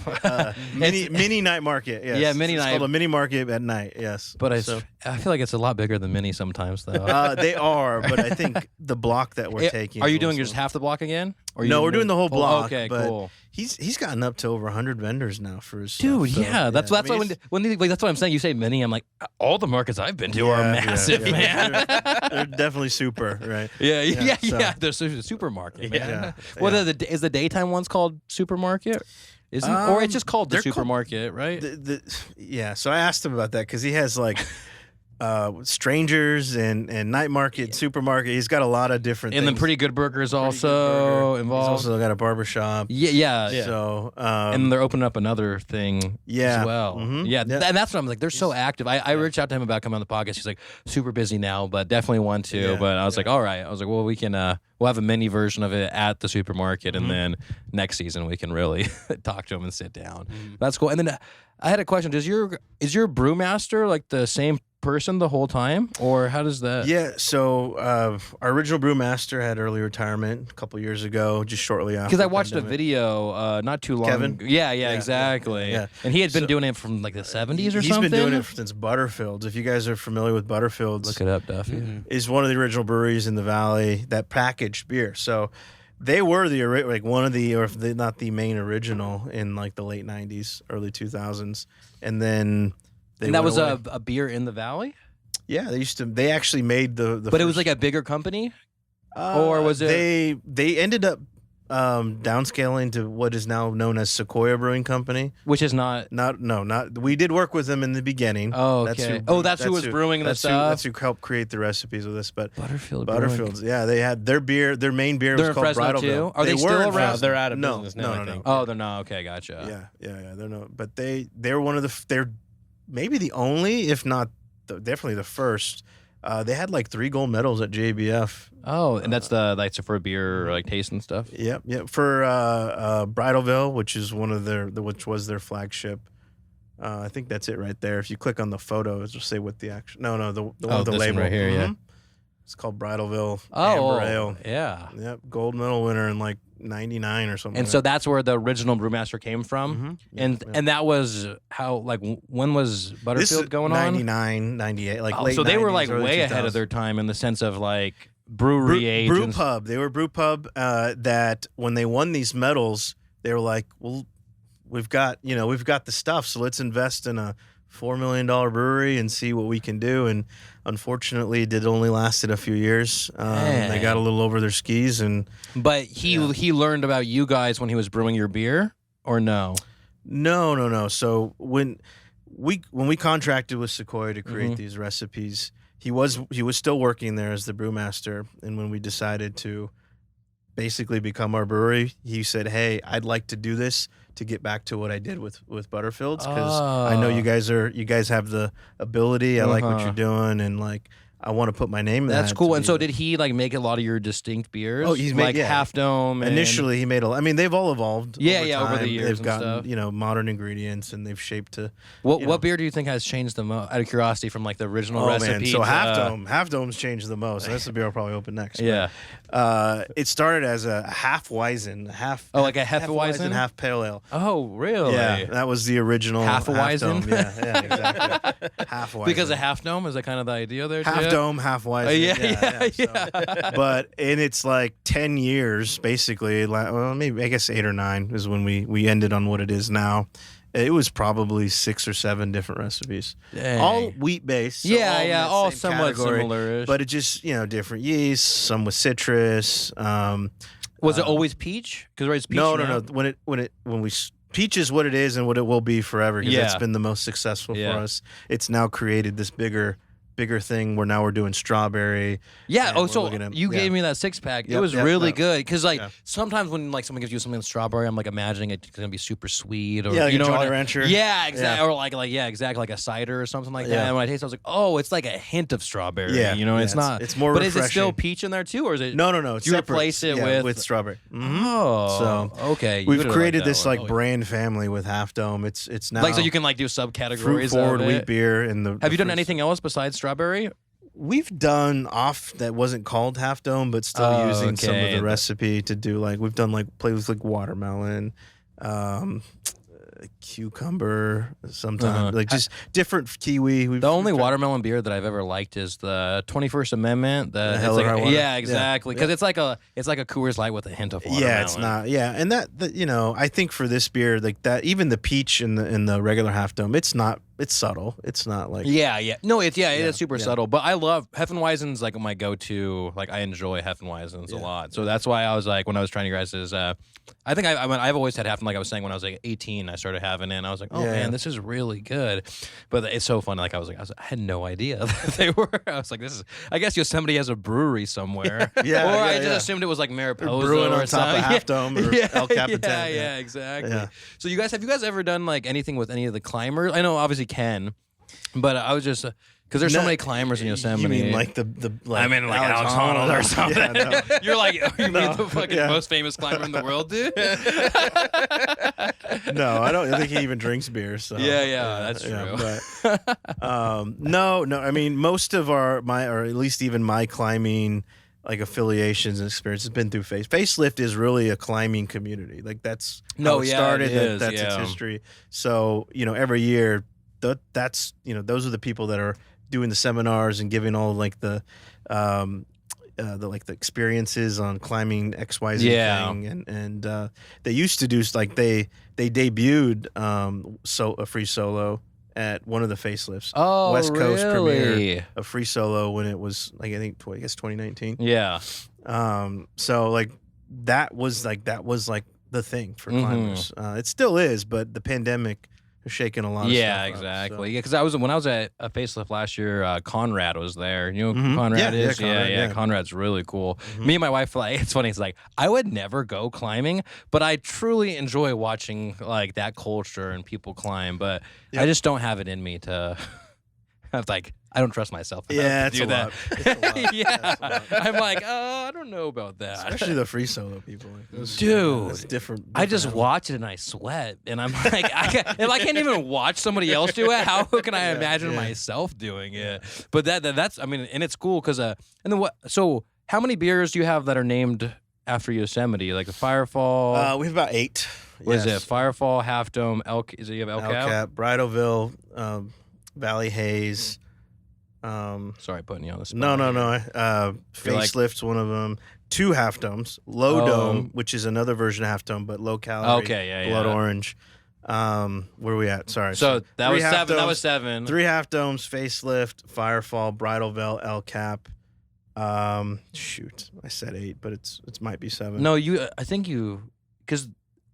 mini night market. Yes. Yeah, mini it's night. called a mini market at night. Yes. But I feel like it's a lot bigger than mini sometimes, though. They are, but I think the block that we're taking. Are you doing just half the block again? Or No, we're doing the whole block. Okay, but cool. He's gotten up to over 100 vendors now for his dude. stuff. So, that's why that's what I'm saying. You say mini, I'm like, all the markets I've been to are massive, man. They're definitely super, right? Yeah. They're supermarket, man. Is the daytime ones called supermarket? Or it's just called the supermarket, right? So I asked him about that because he has like strangers and night market, supermarket. He's got a lot of different and things. then Pretty Good Burgers also involved. He's also got a barbershop. Yeah. So and they're opening up another thing as well. Mm-hmm. Yeah. And that's what I'm like. They're so active. I reached out to him about coming on the podcast. He's like, super busy now, but definitely want to. Yeah, but I was like, all right. I was like, well, we can we'll have a mini version of it at the supermarket, and then next season we can really talk to him and sit down. That's cool. And then I had a question. Is your brewmaster like the same person the whole time, or how does that? Yeah, so our original brewmaster had early retirement a couple years ago, just shortly after. Because I watched a video not too long. Kevin? Yeah, exactly. Yeah. And he had been doing it from like the 70s or something. He's been doing it since Butterfields. If you guys are familiar with Butterfields, look it up, Duffy. Is one of the original breweries in the valley that packaged beer. So they were one of the, or if they not the main original in like the late 90s, early 2000s, and then. And that was a beer in the valley? Yeah, they actually made the But it was like a bigger company? Or was it? They ended up downscaling to what is now known as Sequoia Brewing Company. Which is not. We did work with them in the beginning. Oh, okay. That's who was brewing the stuff? That's who helped create the recipes with this. But Butterfields, yeah, they had their beer, their main beer was called Fresno Bridalveil. Too? Are they still around? They're out of business now, I think. Oh, they're not. Okay, gotcha. Yeah. They're not. But they're one of they're maybe the only, if not definitely the first. They had like 3 gold medals at JBF. Oh, and that's for beer like taste and stuff. Yep. For Bridalveil, which is one of which was their flagship. I think that's it right there. If you click on the photo, it'll say what the actual. No, the one with the label right here. Yeah. It's called Bridalveil Amber Ale. Yeah. Yep. Gold medal winner in like 99 or something. And so that's where the original brewmaster came from. And that was how, like, when was Butterfield going 99, 98, like late. So they 90s, were like early way 2000s. ahead of their time in the sense of like brewery age. Brew pub. They were brew pub that when they won these medals, they were like, well, we've got the stuff, so let's invest in a $4 million brewery and see what we can do. And unfortunately, it only lasted a few years. They got a little over their skis. But he learned about you guys when he was brewing your beer, or no? No. So when we contracted with Sequoia to create these recipes, he was still working there as the brewmaster. And when we decided to basically become our brewery, he said, "Hey, I'd like to do this to get back to what I did with Butterfields, because I know you guys have the ability. I like what you're doing, and like I want to put my name in that." That's cool. And so did he like make a lot of your distinct beers? Oh, he's made Half Dome. Initially, he made I mean, they've all evolved. Over the years. They've gotten stuff. Modern ingredients, and they've shaped to. What beer do you think has changed the most? Out of curiosity, from like the original recipe. Man. So Half Dome's changed the most. That's the beer I'll probably open next. Yeah. But, it started as a half Weizen, like a Hefeweizen, half pale ale. Oh, really? Yeah, that was the original Half a Weizen. Yeah, exactly. Half Weizen. Because a Half Dome is that kind of the idea there? Half Dome, half Weizen. Yeah. But in its like 10 years, basically, well, maybe I guess 8 or 9 is when we ended on what it is now. It was probably 6 or 7 different recipes, all wheat based. So all somewhat similar-ish. But it just different yeasts, some with citrus. Was it always peach? Because it's peach. No. Peach is what it is and what it will be forever, because it's been the most successful for us. It's now created this bigger thing where now we're doing strawberry. Yeah. So you gave me that 6-pack. It was really good, because sometimes when like someone gives you something with strawberry, I'm like imagining it's gonna be super sweet, or like a Jolly Rancher. Yeah, exactly. Or like exactly, like a cider or something like that. And when I taste it, I was like, oh, it's like a hint of strawberry. Yeah. It's not. It's more. But refreshing. Is it still peach in there too, or is it? No. It's you separate. Replace it with strawberry. Oh. So okay. We've created this like brand family with Half Dome. It's now like, so you can like do subcategories. Fruit forward wheat beer Have you done anything else besides strawberry? We've done that wasn't called Half Dome, but still using some of the recipe to do we've done play with watermelon, cucumber sometimes, just different kiwi. The only watermelon beer that I've ever liked is the 21st Amendment. The Hell or High Water. Yeah, exactly. Because it's like a Coors Light with a hint of watermelon. Yeah, it's not. Yeah, and I think for this beer, like that, even the peach in the regular Half Dome, it's not. It's subtle. It's not like No, it is super subtle. But I love Hefeweizen's like my go-to. Like I enjoy Hefeweizen's a lot. So that's why I was like, when I was trying you guys I think I've always had Hefen. Like I was saying, when I was like 18, I started having it. And I was like, oh man, this is really good. But it's so funny. Like I had no idea that they were. I was like, this is. I guess Yosemite has a brewery somewhere. Or I just assumed it was like Mariposa brewing or on top of Half Dome or El Capitan. Yeah, exactly. Yeah. So have you guys ever done like anything with any of the climbers? I know obviously Ken, but I was just because there's so many climbers in Yosemite. You mean like the I mean like Alex Honnold or something. Yeah, no. You're like, you mean the fucking most famous climber in the world, dude? No, I don't think he even drinks beer. So that's true. But, no. I mean, most of or at least even my climbing like affiliations and experience has been through Facelift is really a climbing community. Like that's how it started. That's its history. So every year. That's those are the people that are doing the seminars and giving all like the experiences on climbing XYZ thing, and they used to do like they debuted a free solo at one of the facelifts. Oh, West Coast really? premiere of free solo when it was like I guess 2019. Yeah. So like that was like the thing for climbers. It still is, but the pandemic shaking a lot of stuff up, exactly. So. Yeah, because when I was at a facelift last year, Conrad was there. You know who Conrad is? Conrad, Conrad's really cool. Me and my wife, like, it's funny. It's like I would never go climbing, but I truly enjoy watching like that culture and people climb. But I just don't have it in me to. I don't trust myself enough to do that. It's a lot. I'm like, I don't know about that. Especially the free solo people. Dude, it's different. I just watch it and I sweat, and I'm like, if I can't even watch somebody else do it, how can I imagine myself doing it? But that's, I mean, and it's cool because, and then what? So, how many beers do you have that are named after Yosemite? Like the Firefall. We have about 8. What is it? Firefall, Half Dome, you have El Cap? Bridalville, Valley Haze. Sorry, putting you on the spot. No. Facelift's one of them. 2 Half Domes. Low Dome, which is another version of Half Dome, but low calorie. Okay, Blood Orange. Where are we at? Sorry. So that three was half 7. That domes, was 7. 3 half domes, facelift, firefall, bridal veil, L cap. Shoot, I said 8, but it might be 7. No, I think you, because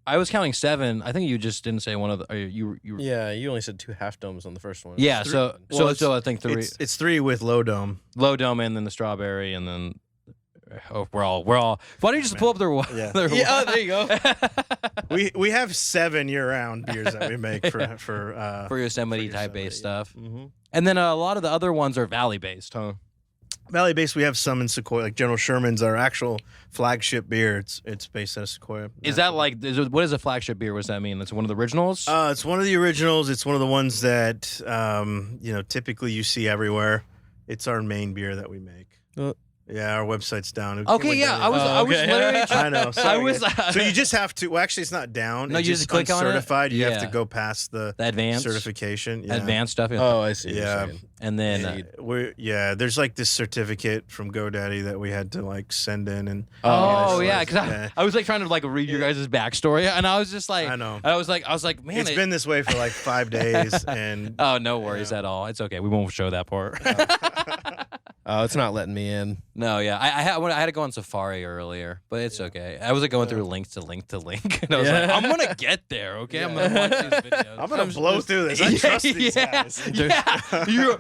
I was counting 7. I think you just didn't say one of the. You. Yeah, you only said 2 half domes on the first one. Yeah. Three- So well, so I think 3. It's 3 with low dome. Low dome and then the strawberry and then. Oh, we're all. Why don't you just pull up their? Yeah. their Yeah, there you go. We have 7 year-round beers that we make for for Yosemite type based stuff. Mm-hmm. And then a lot of the other ones are valley based, huh? Valley based. We have some in Sequoia, like General Sherman's, our actual flagship beer. It's based out of Sequoia. Is that like what is a flagship beer? What does that mean? It's one of the originals. It's one of the originals. It's one of the ones that typically you see everywhere. It's our main beer that we make. Yeah, our website's down. It Okay, went yeah, down. I was literally I know. Sorry. I was So you just have to. Well, actually, it's not down. No, it's you just click on it? uncertified. You have Yeah. to go past the advanced certification. Yeah. advanced stuff. Oh, I see. Yeah. And then There's like this certificate from GoDaddy that we had to like send in and. oh Yeah, yeah, because yeah. I was like trying to like read your guys' backstory, and I was just like, I know. I was like, man, It's been this way for like 5 days, and oh, no worries at all. It's okay. We won't show that part. Oh, it's not letting me in. No, yeah, I had to go on Safari earlier, but it's okay. I was like going through link to link to link, and I was like, I'm gonna get there. Okay, I'm gonna watch these videos. I'm gonna blow through this. I trust these guys. Yeah.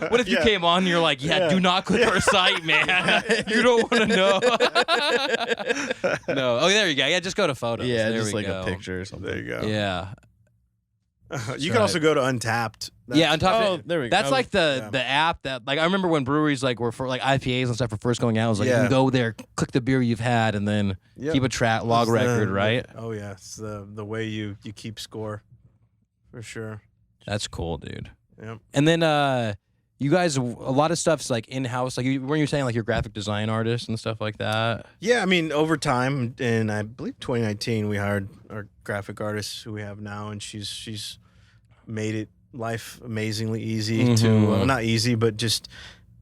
What if you Yeah. came on and you're like, Yeah. do not click our site, man. You don't want to know. No. Oh, there you go. Yeah, just go to photos. Yeah, there just we like go. a picture or something. There you go. Yeah. You can also go to Untapped. Yeah, on top Oh, of there we go. that's like the yeah. the app that like I remember when breweries like were for like IPAs and stuff were first going out. It was like you Yeah. can go there, click the beer you've had, and then Yep. keep a log It's the- record, right? Oh yeah, it's the way you keep score, for sure. That's cool, dude. Yep. And then you guys, a lot of stuff's like in house. Like weren't you saying like you're graphic design artists and stuff like that? Yeah, I mean, over time, in I believe 2019, we hired our graphic artist who we have now, and she's made life amazingly easy to Mhm. not easy, but just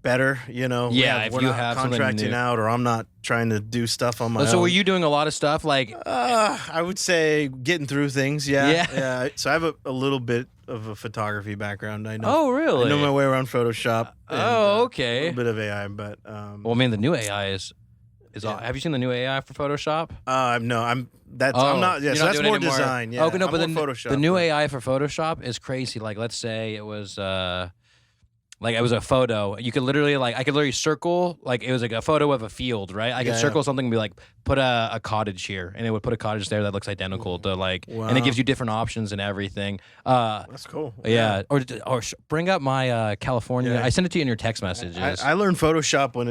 better. Yeah, if we're you not have something contracting new. out, or I'm not trying to do stuff on my own. So were you doing a lot of stuff like? I would say getting through things. Yeah, Yeah. yeah. So I have a little bit of a photography background. I know. Oh, really? I know my way around Photoshop. And, Oh, A okay. little bit of AI, but Well, man, the new AI is. Yeah. Have you seen the new AI for Photoshop? no, I'm Oh, not. Yeah, you're so not that's doing it more anymore. design. Yeah, Okay, no, I'm but more Photoshop. the new but- AI for Photoshop is crazy. Like, let's say it was like it was a photo. You could literally I could literally circle like it was like a photo of a field, right? I could Yeah, circle something and be like, put a cottage here, and it would put a cottage there that looks identical to and it Wow. gives you different options and everything. That's cool. Yeah, or bring up my California. Yeah. I sent it to you in your text messages. I learned Photoshop when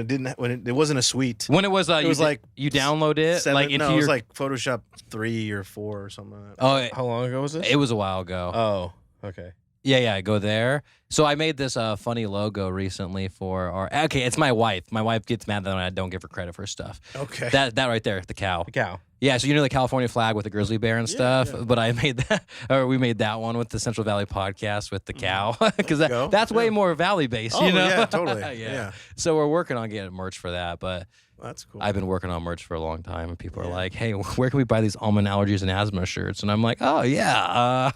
it wasn't a suite. when it was was like you download it like into no, your it was like Photoshop 3 or 4 or something like that. oh How long ago was this? it was a while ago. Oh, okay. Yeah, go there. So I made this funny logo recently for our. Okay, it's my wife. My wife gets mad that I don't give her credit for stuff. Okay. That right there, the cow. The cow. Yeah, so you know the California flag with the grizzly bear and stuff. yeah. But I made that, or we made that one with the Central Valley podcast with the cow, because Go. that's way Yeah. more valley based. Oh, You know? yeah, totally. yeah. Yeah. So we're working on getting merch for that, but That's cool. I've been working on merch for a long time, and people are Yeah. like, "Hey, where can we buy these almond allergies and asthma shirts?" And I'm like, "Oh yeah,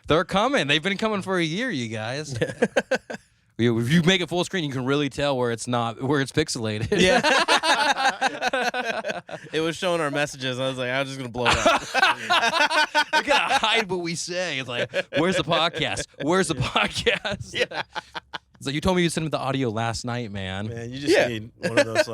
they're coming. They've been coming for a year, you guys." If you make it full screen, you can really tell where it's pixelated. Yeah. It was showing our messages. I was like, I'm just gonna blow it up. We're gonna hide what we say. It's like, where's the podcast? Where's the podcast? Yeah. It's like you told me you sent me the audio last night, man. Man, you just Yeah. need one of those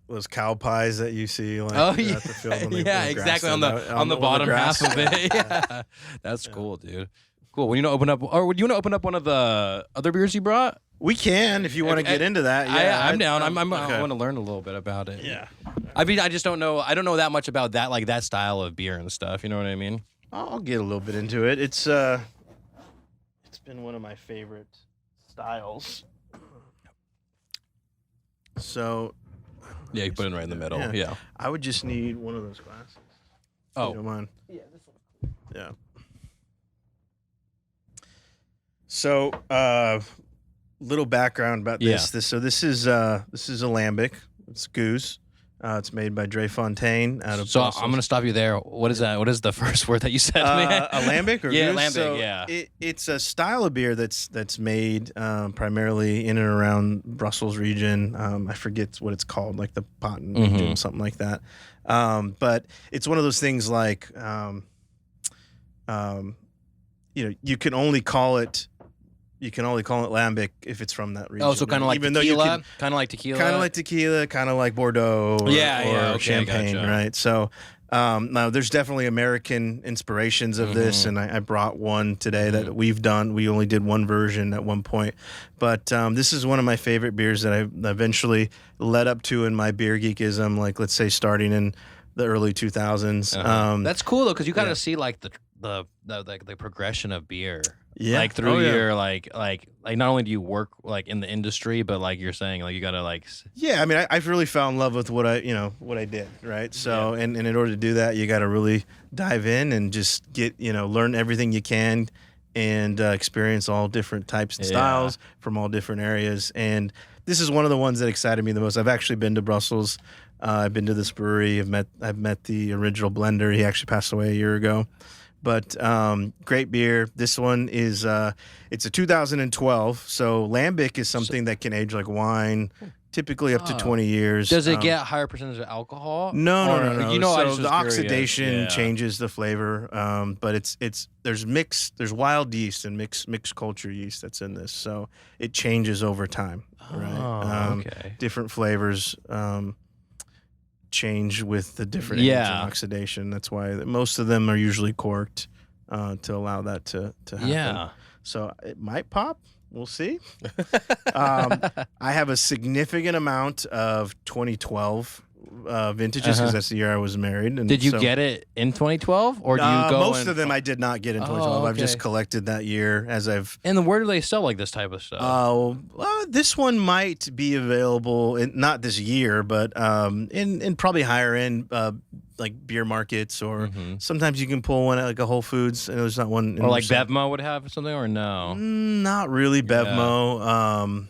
those cow pies that you see like Oh at yeah, the field when they yeah, grow exactly grass on the bottom half grass. of it. Yeah, that's cool, dude. Cool. Well, open up, or would you want to open up one of the other beers you brought? We can if you want to get into that. Yeah, I'm down. I okay. want to learn a little bit about it. Yeah, I mean, I just don't know. I don't know that much about that, like that style of beer and stuff. You know what I mean? I'll get a little bit into it. It's been one of my favorite styles. So Yeah, you put it right in the middle. Yeah. Yeah. I would just need one of those glasses. If you Oh. don't mind. Yeah. So, little background about this. Yeah. This is alembic. It's goose. It's made by Dre Fontaine out of So Brussels. I'm going to stop you there. What is that? What is the first word that you said to me? A lambic or Yeah, goose? lambic, So yeah. It's a style of beer that's made primarily in and around Brussels region. I forget what it's called, like the Potten region, something like that. But it's one of those things like, you can only call it lambic if it's from that region. Oh, so kind of like Even tequila? though you Kind of like tequila? kind of like tequila, kind of like Bordeaux or, Okay, Champagne, gotcha. right? So now there's definitely American inspirations of this, and I brought one today that we've done. We only did one version at one point, but this is one of my favorite beers that I eventually led up to in my beer geekism, like let's say starting in the early 2000s. That's cool though, because you kind of see like the progression of beer. Yeah. Like through your like not only do you work like in the industry, but like you're saying like you gotta like Yeah, I mean, I've really fell in love with what I did, right? So, and in order to do that, you got to really dive in and just get, learn everything you can and experience all different types and styles from all different areas. And this is one of the ones that excited me the most. I've actually been to Brussels. I've been to this brewery. I've met the original blender. He actually passed away a year ago. But great beer. This one is it's a 2012. So lambic is something that can age like wine, typically up to 20 years. Does it get higher percentage of alcohol? No. You know, I so just the was oxidation curious. changes the flavor, but there's wild yeast and mixed culture yeast that's in this, so it changes over time. Right? Okay. Different flavors change with the different age and oxidation. That's why most of them are usually corked to allow that to happen. Yeah. So it might pop. We'll see. I have a significant amount of 2012 vintages because that's the year I was married. And Did you so, get it in 2012, or do you go? Most of them I did not get in 2012. I've just okay. collected that year as I've. And then where do they sell like this type of stuff? This one might be available not this year, but in probably higher end like beer markets, or sometimes you can pull one at like a Whole Foods, and there's not one. Or like Bevmo would have something, or no? Not really Bevmo.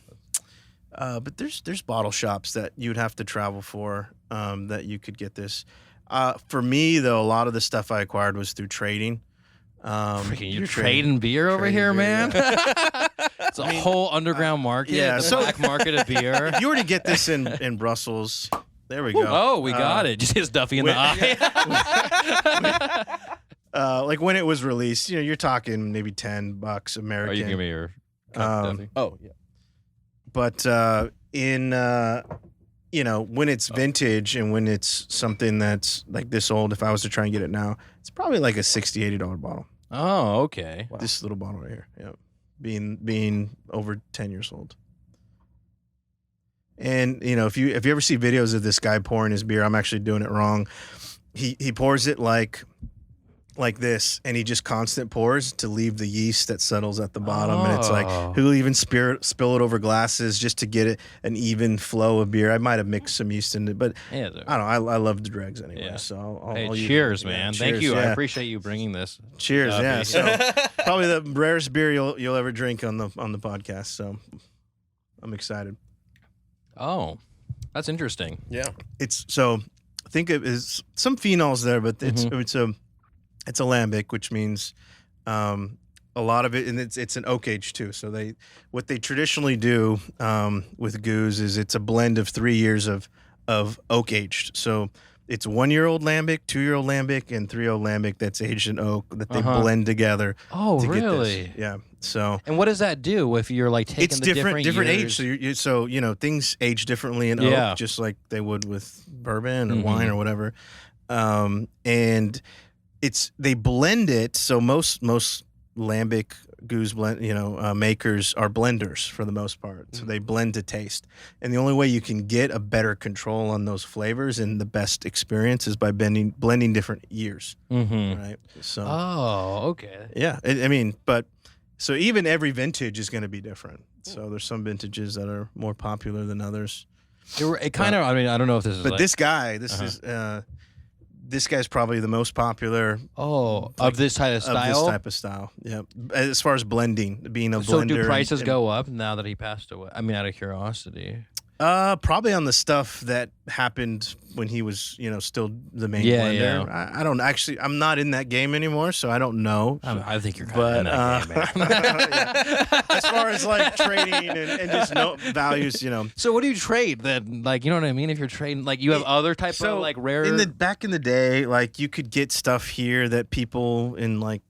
But there's bottle shops that you'd have to travel for that you could get this. For me, though, a lot of the stuff I acquired was through trading. Freaking, you're trading beer over here, man. It's a whole underground market. Yeah, the black market of beer. If you were to get this in Brussels, there we go. Oh, we got it. Just hits Duffy in the eye. Like when it was released, you're talking maybe $10 American. Oh, you can give me your cup, Duffy. Oh, yeah. But when it's vintage and when it's something that's like this old, if I was to try and get it now, it's probably like a $60, $80 bottle. Oh, okay. Wow. This little bottle right here, yeah, being over 10 years old. And if you ever see videos of this guy pouring his beer, I'm actually doing it wrong. He pours it like this, and he just constant pours to leave the yeast that settles at the bottom. And it's like, who'll even spill it over glasses just to get an even flow of beer? I might have mixed some yeast in it, but I don't know. I love the dregs anyway. Yeah. So Hey, I'll use cheers, it. man. Yeah, Thank cheers, you. I yeah. appreciate you bringing this. Cheers, Duffy. yeah. So probably the rarest beer you'll ever drink on the podcast. So I'm excited. Oh, that's interesting. Yeah. I think it is some phenols there, but it's a lambic, which means a lot of it, and it's an oak age too. So what they traditionally do with goose is it's a blend of 3 years of oak aged. So it's 1 year old lambic, 2 year old lambic, and 3 year old lambic that's aged in oak that they blend together. Oh, to really? Get this. Yeah. So. And what does that do if you're like taking It's the different years? age. So things age differently in oak, just like they would with bourbon or wine or whatever. And they blend it. So most lambic goose blend, makers are blenders for the most part. So they blend to taste. And the only way you can get a better control on those flavors and the best experience is by blending different years. Right. So. Oh, okay. Yeah. So even every vintage is going to be different. So there's some vintages that are more popular than others. It kind of. I mean, I don't know if this is. But like, this guy, this guy's probably the most popular. Of this type of style. Of this type of style. Yeah. As far as blending, being a blender. So do prices go up now that he passed away? I mean, out of curiosity. Probably on the stuff that happened when he was, still the main blender. Yeah. I don't actually. I'm not in that game anymore, so I don't know. I think you're kind of in that game, man. Yeah. As far as like trading and just values, So what do you trade then? Like, you know what I mean? If you're trading, like, you have other type of like rare. Back in the day, like you could get stuff here that people in like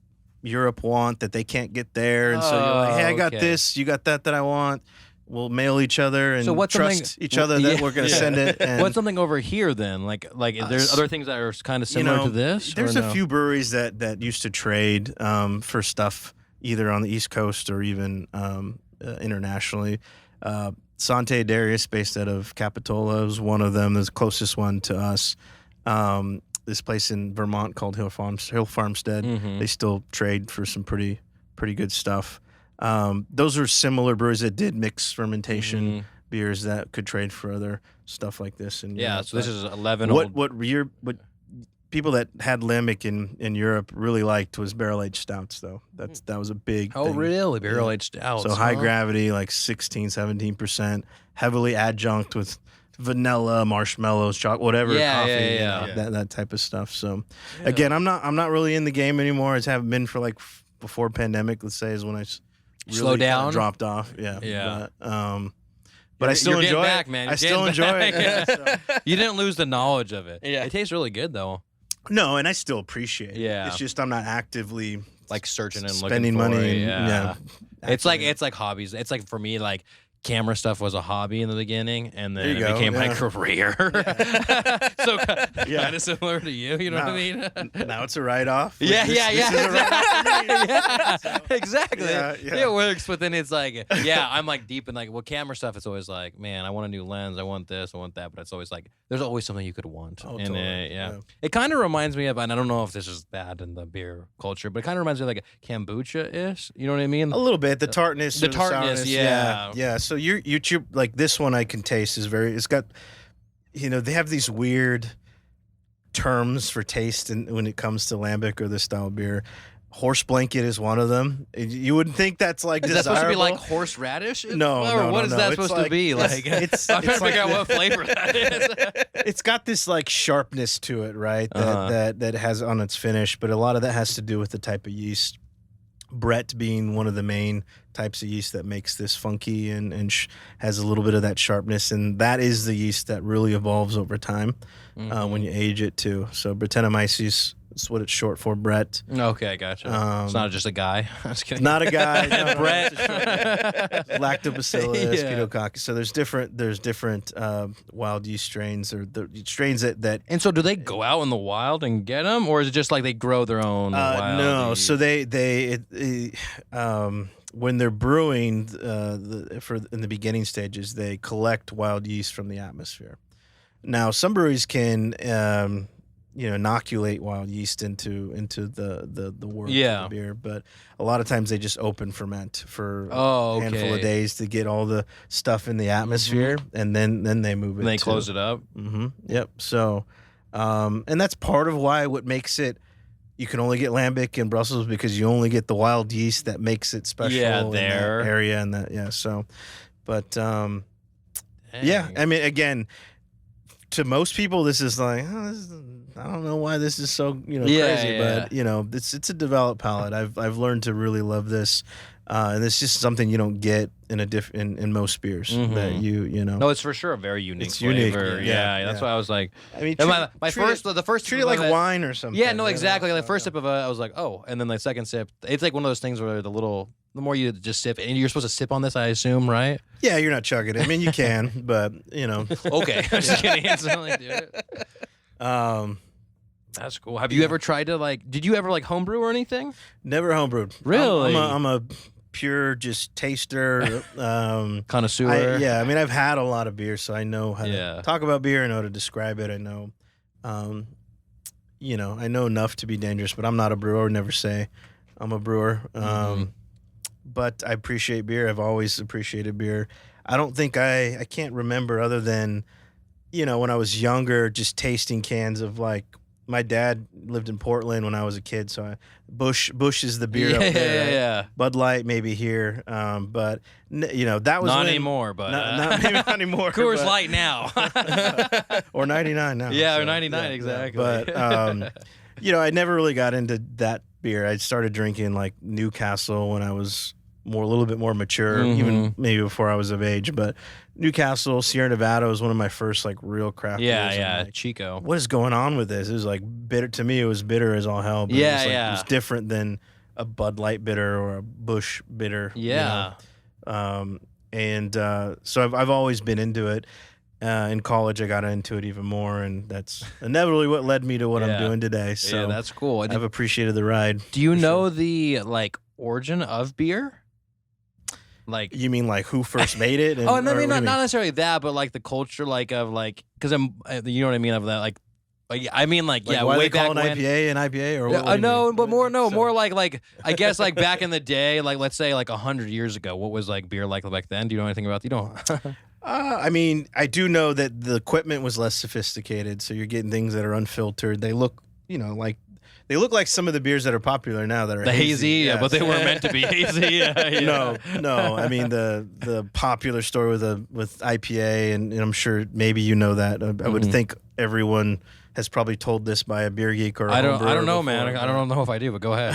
Europe want that they can't get there, and so you're like, hey, I got this, you got that I want. We'll mail each other and trust each other that we're going to send it. And what's something over here then? Like there's other things that are kind of similar to this? There's a few breweries that used to trade for stuff either on the East Coast or even internationally. Sante Darius, based out of Capitola, is one of them, the closest one to us. This place in Vermont called Hill Farmstead, they still trade for some pretty good stuff. Those are similar breweries that did mixed fermentation beers that could trade for other stuff like this. And so this is 11. What people that had lambic in Europe really liked was barrel aged stouts, though. That was a big. Oh, thing. Really? Barrel aged stouts. So high gravity, like 16-17%, heavily adjunct with vanilla, marshmallows, chocolate, whatever, coffee, that type of stuff. So again, I'm not really in the game anymore. I haven't been for like before pandemic. Let's say is when I really slow down, dropped off. Yeah. But I You're still enjoy back, it. man. I still enjoy it. Yeah, so. You didn't lose the knowledge of it. Yeah. It tastes really good though. No, and I still appreciate it. Yeah. It's just I'm not actively Like searching and spending looking for money. it. Yeah. It's like hobbies. It's like for me, like camera stuff was a hobby in the beginning, and then it became my career. So kind of similar to you. You know what I mean? Now it's a write-off. Yeah. Exactly. Exactly. Yeah. It works, but then it's like, I'm like deep in like, well, camera stuff. It's always like, man, I want a new lens. I want this. I want that. But it's always like, there's always something you could want. Oh, and totally. It kind of reminds me of, and I don't know if this is bad in the beer culture, but it kind of reminds me of like a kombucha-ish. You know what I mean? A little bit. The tartness. The or tartness, sourness. yeah. Yeah. So you like this one I can taste is it's got, they have these weird terms for taste and when it comes to lambic or this style of beer. Horse blanket is one of them. You wouldn't think that's like Is that desirable. supposed to be like horseradish? No, or what is that supposed to be? Like, I'm trying to figure out what flavor that is. It's got this like sharpness to it, right? That has on its finish, but a lot of that has to do with the type of yeast. Brett being one of the main types of yeast that makes this funky and has a little bit of that sharpness, and that is the yeast that really evolves over time when you age it too. So Brettanomyces is what it's short for, Brett. Okay, gotcha. It's not just a guy. I was kidding. Not a guy. No, Brett. Lactobacillus, Pedococcus. So there's different wild yeast strains or the strains that. And so do they go out in the wild and get them, or is it just like they grow their own wild No, yeast? so they when they're brewing in the beginning stages, they collect wild yeast from the atmosphere. Now, some breweries can inoculate wild yeast into the wort of the beer, but a lot of times they just open ferment for a handful of days to get all the stuff in the atmosphere, and then they move it. And they close it up. Yep. So, and that's part of what makes it. You can only get lambic in Brussels because you only get the wild yeast that makes it special in that area and that. Yeah. So, but I mean, again, to most people, this is like, I don't know why this is so crazy, but it's a developed palate. I've learned to really love this, and it's just something you don't get in most beers that you know. No, it's for sure a very unique flavor. Unique. Yeah, that's why I was like, I mean, the first treat it like wine or something. Yeah, no, exactly. Like the first sip of it, I was like, oh, and then the second sip, it's like one of those things where the more you just sip, and you're supposed to sip on this, I assume, right? Yeah, you're not chugging it. I mean, you can, but Okay, I'm just kidding. Instantly do it. That's cool. Have you ever tried to did you ever homebrew or anything? Never homebrewed. Really? I'm a pure just taster. Connoisseur. I mean, I've had a lot of beer, so I know how to talk about beer. I know how to describe it. I know, I know enough to be dangerous, but I'm not a brewer. I would never say I'm a brewer. But I appreciate beer. I've always appreciated beer. I don't think I can't remember other than, when I was younger, just tasting cans of my dad lived in Portland when I was a kid, so Busch is the beer up there. Right? Yeah. Bud Light maybe here, but that was Not when, anymore, but maybe not anymore. Coors but, Light now. or 99 now. Yeah, so, or 99 yeah, exactly. But I never really got into that beer. I started drinking like Newcastle when I was a little bit more mature, even maybe before I was of age. But Newcastle, Sierra Nevada was one of my first like real craft beers. Yeah, Like, Chico. what is going on with this? It was like bitter to me. It was bitter as all hell. But it was different than a Bud Light bitter or a Busch bitter. Yeah. So I've always been into it. In college, I got into it even more, and that's inevitably what led me to what I'm doing today. So yeah, that's cool. I've appreciated the ride. Do you know the like origin of beer? Like, you mean like who first made it? I mean not necessarily that, but like the culture, like of like, because you know what I mean of that, like I mean like yeah, why way they back call an when. IPA an IPA or what? I know, but more like I guess like back in the day, like let's say like 100 years ago, what was like beer like back then? Do you know anything about? You don't. I mean, I do know that the equipment was less sophisticated, so you're getting things that are unfiltered. They look, like some of the beers that are popular now that are the hazy, yes. but they weren't meant to be hazy. No. I mean the popular story with IPA, and I'm sure maybe you know that. I would think everyone has probably told this by a beer geek or a I don't know, before, man. I don't know if I do, but go ahead.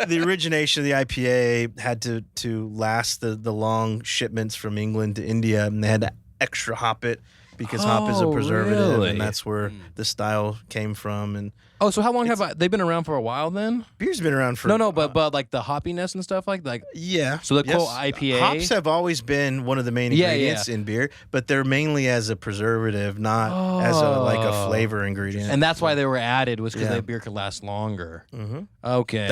the origination of the IPA had to last the long shipments from England to India, and they had to extra hop it because hop is a preservative, really? and that's where the style came from. And so how long have they been around for a while then? beer's been around for but like the hoppiness and stuff like yeah. So the quote IPA hops have always been one of the main ingredients in beer, but they're mainly as a preservative, not as a flavor ingredient. and that's why they were added was because beer could last longer. Mm-hmm. Okay,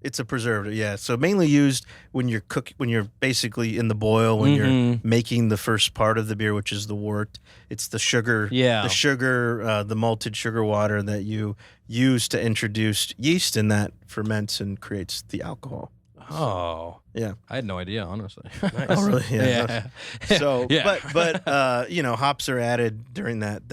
It's a preservative, yeah. So mainly used when you're basically in the boil, when you're making the first part of the beer, which is the wort. It's the sugar, the malted sugar water that you use to introduce yeast, and that ferments and creates the alcohol. Oh, yeah. I had no idea, honestly. Nice. Oh, really? Yeah. So, yeah. but hops are added during that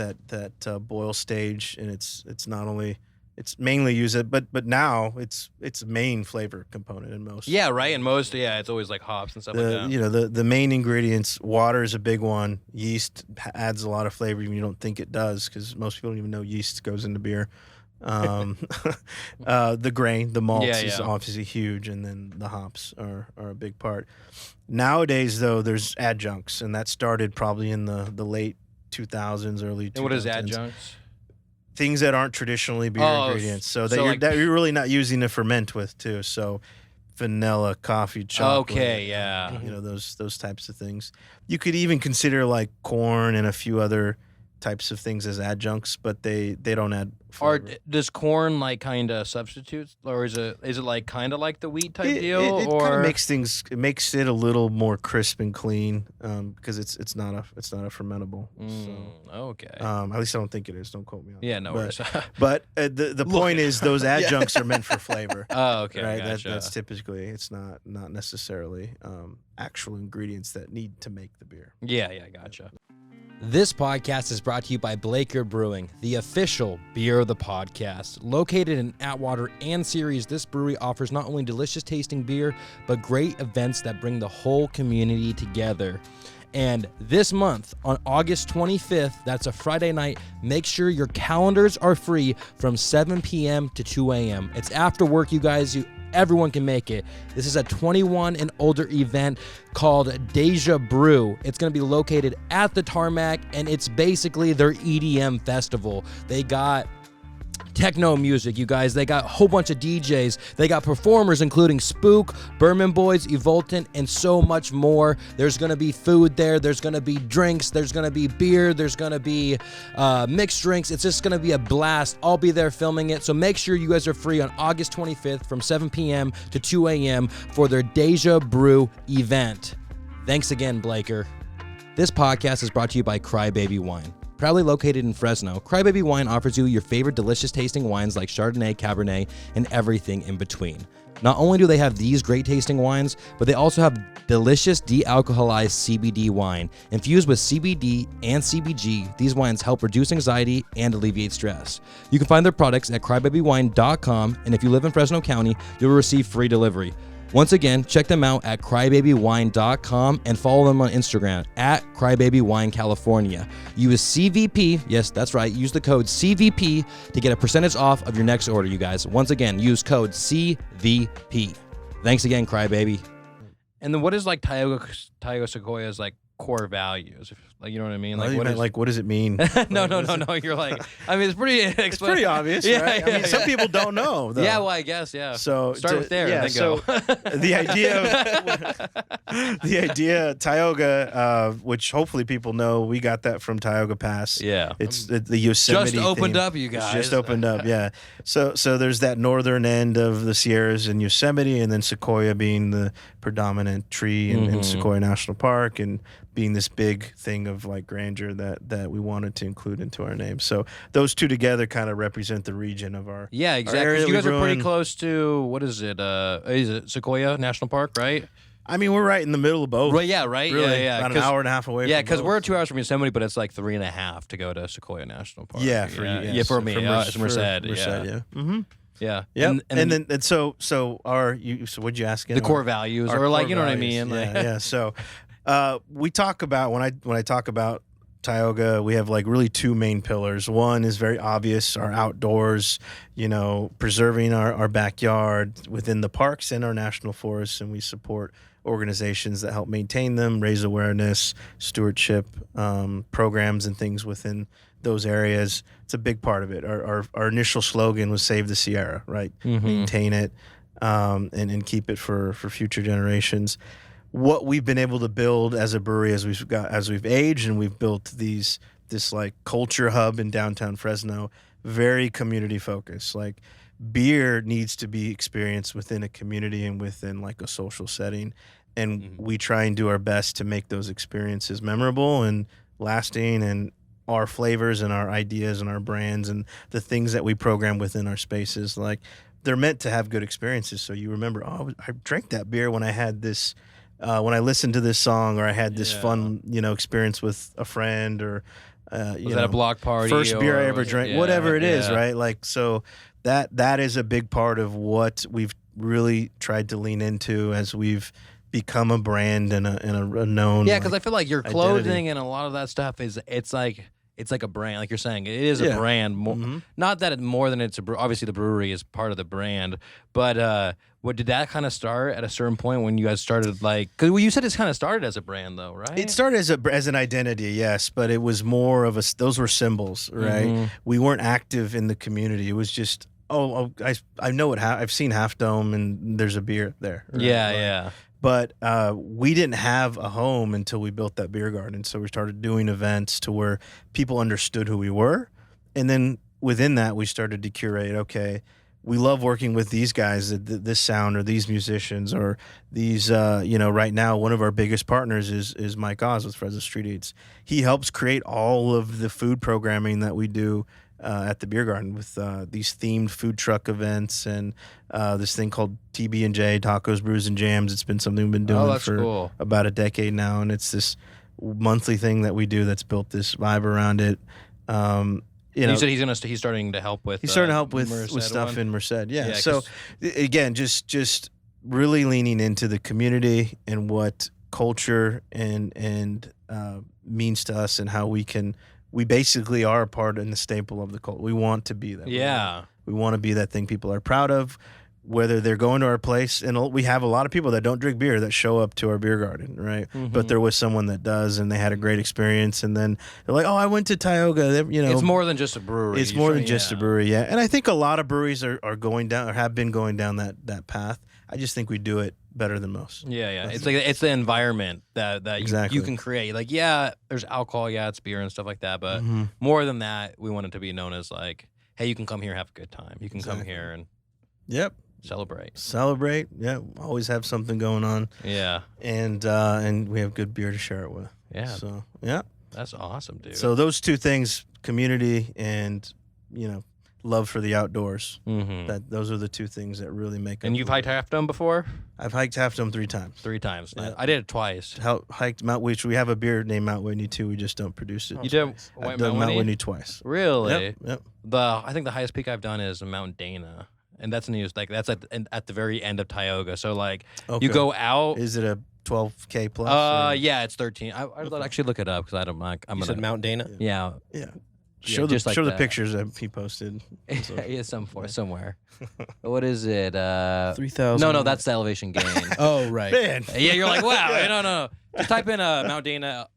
boil stage, and it's not only. It's mainly used it, but now it's main flavor component in most. Yeah, right. And most, it's always like hops and stuff like that. The main ingredients, water is a big one. Yeast adds a lot of flavor even you don't think it does, because most people don't even know yeast goes into beer. The grain, the malts is obviously huge, and then the hops are a big part. Nowadays, though, there's adjuncts, and that started probably in the late 2000s, early 2000s. And what is adjuncts? Things that aren't traditionally beer ingredients, so that you're really not using to ferment with too. So vanilla, coffee, chocolate. Okay, yeah. Those types of things. You could even consider like corn and a few other types of things as adjuncts, but they don't add flavor. Does corn like kind of substitute, or is it like kind of like the wheat type deal? It kind of makes it a little more crisp and clean, because it's not a fermentable. Okay. At least I don't think it is. Don't quote me on that. Yeah, no worries. But the point is those adjuncts are meant for flavor. Oh, okay. Right. Gotcha. That's typically, it's not necessarily actual ingredients that need to make the beer. Yeah, gotcha. This podcast is brought to you by Blaker Brewing, the official beer of the podcast. Located in Atwater and Ceres, this brewery offers not only delicious tasting beer, but great events that bring the whole community together. And this month, on August 25th, that's a Friday night, make sure your calendars are free from 7 p.m. to 2 a.m. It's after work, you guys. Everyone can make it. This is a 21 and older event called Deja Brew. It's going to be located at the Tarmac, and it's basically their EDM festival. They got techno music, you guys. They got a whole bunch of DJs. They got performers including Spook, Berman Boys, Evoltant, and so much more. There's going to be food there. There's going to be drinks. There's going to be beer. There's going to be mixed drinks. It's just going to be a blast. I'll be there filming it. So make sure you guys are free on August 25th from 7 p.m. to 2 a.m. for their Deja Brew event. Thanks again, Blaker. This podcast is brought to you by Crybaby Wine. Proudly located in Fresno, Crybaby Wine offers you your favorite delicious tasting wines like Chardonnay, Cabernet, and everything in between. Not only do they have these great tasting wines, but they also have delicious de-alcoholized CBD wine. Infused with CBD and CBG, these wines help reduce anxiety and alleviate stress. You can find their products at crybabywine.com, and if you live in Fresno County, you'll receive free delivery. Once again, check them out at crybabywine.com and follow them on Instagram at crybabywinecalifornia. Use CVP, yes, that's right, use the code CVP to get a percentage off of your next order, you guys. Once again, use code CVP. Thanks again, Crybaby. And then what is like Tioga Sequoia's like core values? Like, you know what I mean? Like, what does it mean? No. You're like, I mean, it's pretty. It's pretty obvious, yeah, right? Yeah, I mean, some people don't know, though. Yeah, well, I guess, yeah. So start with there. Yeah, and then so go. the idea, Tioga, which hopefully people know, we got that from Tioga Pass. Yeah, it's the Yosemite. Just opened theme. up, you guys. It's just opened up, yeah. So there's that northern end of the Ceres and Yosemite, and then Sequoia being the predominant tree in Sequoia National Park, and being this big thing of like grandeur that we wanted to include into our name. So those two together kind of represent the region of our exactly. Our area You guys are pretty in. close to what is it? Is it Sequoia National Park, right? I mean, we're right in the middle of both. Right, yeah, right, Really, yeah. about an hour and a half away. Yeah, because we're 2 hours from Yosemite, but it's like 3.5 to go to Sequoia National Park. Yeah, for you. Yeah, for me. It's Merced. Yeah. Mm-hmm. Yeah. Yep. And so what'd you ask again? The core values, Our or like, core you know values. what I mean? Like, Yeah. So we talk about when I talk about Tioga, we have like really two main pillars. One is very obvious, our outdoors, preserving our backyard within the parks and our national forests, and we support organizations that help maintain them, raise awareness, stewardship, programs and things within those areas. It's a big part of it. Our initial slogan was Save the Sierra, right? Maintain it, and keep it for future generations. What we've been able to build as a brewery as we've aged, and we've built this like culture hub in downtown Fresno, very community focused. Like, beer needs to be experienced within a community and within like a social setting, and we try and do our best to make those experiences memorable and lasting, and our flavors and our ideas and our brands and the things that we program within our spaces, like, they're meant to have good experiences. So you remember, I drank that beer when I had this, when I listened to this song, or I had this fun, experience with a friend, or was that a block party? First beer I ever drank, whatever it is, yeah. right? Like, so that is a big part of what we've really tried to lean into as we've become a brand and a known. Yeah, because I feel like your clothing identity. and a lot of that stuff it's like a brand, like you're saying. It is a brand. Not that more than it's obviously the brewery is part of the brand, but what did that kind of start at a certain point when you guys started, like, because you said it's kind of started as a brand though, right? It started as an identity, yes, but it was more of those were symbols, right? We weren't active in the community. It was just, I know it. I've seen Half Dome, and there's a beer there. Right? Yeah. But we didn't have a home until we built that beer garden. So we started doing events to where people understood who we were. And then within that, we started to curate, okay, we love working with these guys, this sound, or these musicians, or these, right now, one of our biggest partners is Mike Cruz with Fresno Street Eats. He helps create all of the food programming that we do at the beer garden, with these themed food truck events, and this thing called TB&J, Tacos, Brews, and Jams. It's been something we've been doing for about a decade now, and it's this monthly thing that we do that's built this vibe around it. You said he's starting to help with. He's starting to help with stuff in Merced. Yeah. So again, just really leaning into the community and what culture and means to us, and how we basically are a part and the staple of the culture. We want to be that. Yeah. We want to be that thing people are proud of, whether they're going to our place. And we have a lot of people that don't drink beer that show up to our beer garden, right? But there was someone that does, and they had a great experience. And then they're like, I went to Tioga. It's more than just a brewery. It's more than just a brewery, yeah. And I think a lot of breweries are going down, or have been going down that path. I just think we do it better than most. Yeah. It's like it's the environment that Exactly. you can create. Like, yeah, there's alcohol, yeah, it's beer and stuff like that, but more than that, we want it to be known as like, hey, you can come here, have a good time. You can come here and celebrate. Yeah, always have something going on. Yeah, and we have good beer to share it with. Yeah. So yeah. That's awesome, dude. So those two things, community and, love for the outdoors. Mm-hmm. Those are the two things that really make up. And you've hiked Half Dome before? I've hiked Half Dome 3 times. 3 times. Yeah. I did it twice. Hiked Mount Whitney. We have a beer named Mount Whitney too. We just don't produce it. You did I've done Mount Whitney twice. Really? Yep. I think the highest peak I've done is Mount Dana. And that's news. Like that's at the very end of Tioga. So like you go out. Is it a 12K plus? Yeah, it's 13. I'd actually look it up because I don't like. You said Mount Dana? Yeah. Yeah. Show the pictures that he posted. Yeah, somewhere. What is it? 3,000. No, that's the elevation gain. Oh, right. Man. Yeah, you're like, wow. No. Just type in Mount Dana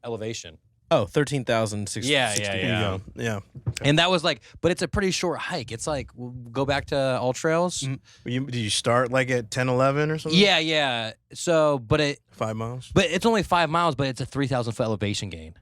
elevation. Oh, 13,060. Yeah. Yeah. And that was like, but it's a pretty short hike. It's like, we'll go back to All Trails. Did you start like at 10, 11 or something? Yeah. So, 5 miles? But it's only 5 miles, but it's a 3,000-foot elevation gain.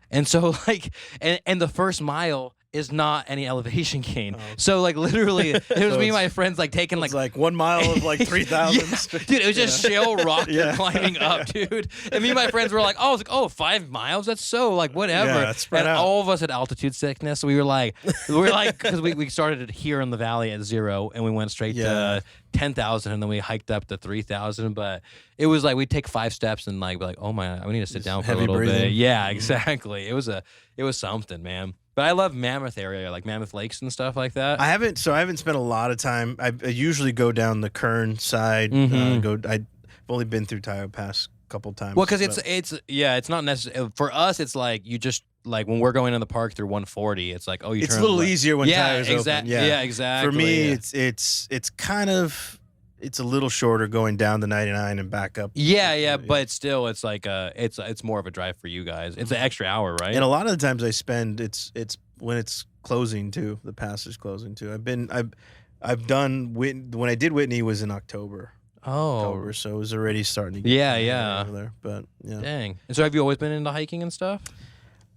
And so like, and the first mile is not any elevation gain. Oh. So like literally, it was me and my friends like taking like 1 mile of like 3,000. Dude, it was just shale rock climbing up, dude. And me and my friends were like, oh, 5 miles? That's so like whatever. Yeah, and all of us had altitude sickness. So we were like, because we started here in the valley at 0 and we went straight to 10,000 and then we hiked up to 3,000. But it was like we'd take 5 steps and like be like, oh my, we need to sit down for a little bit. Yeah, exactly. It was something, man. But I love Mammoth area, like Mammoth Lakes and stuff like that. I haven't spent a lot of time. I usually go down the Kern side. I've only been through Tioga Pass a couple times. Well, because it's not necessary for us. It's like you just like when we're going in the park through 140. It's like it's a little easier when Tioga's open. Yeah, exactly. For me, it's kind of. It's a little shorter going down the 99 and back up. Yeah, but still, it's like it's more of a drive for you guys. It's an extra hour, right? And a lot of the times I spend it's when it's closing too. The pass is closing too. I've done when I did Whitney was in October. October, so it was already starting to get over there. But yeah. Dang. And so have you always been into hiking and stuff?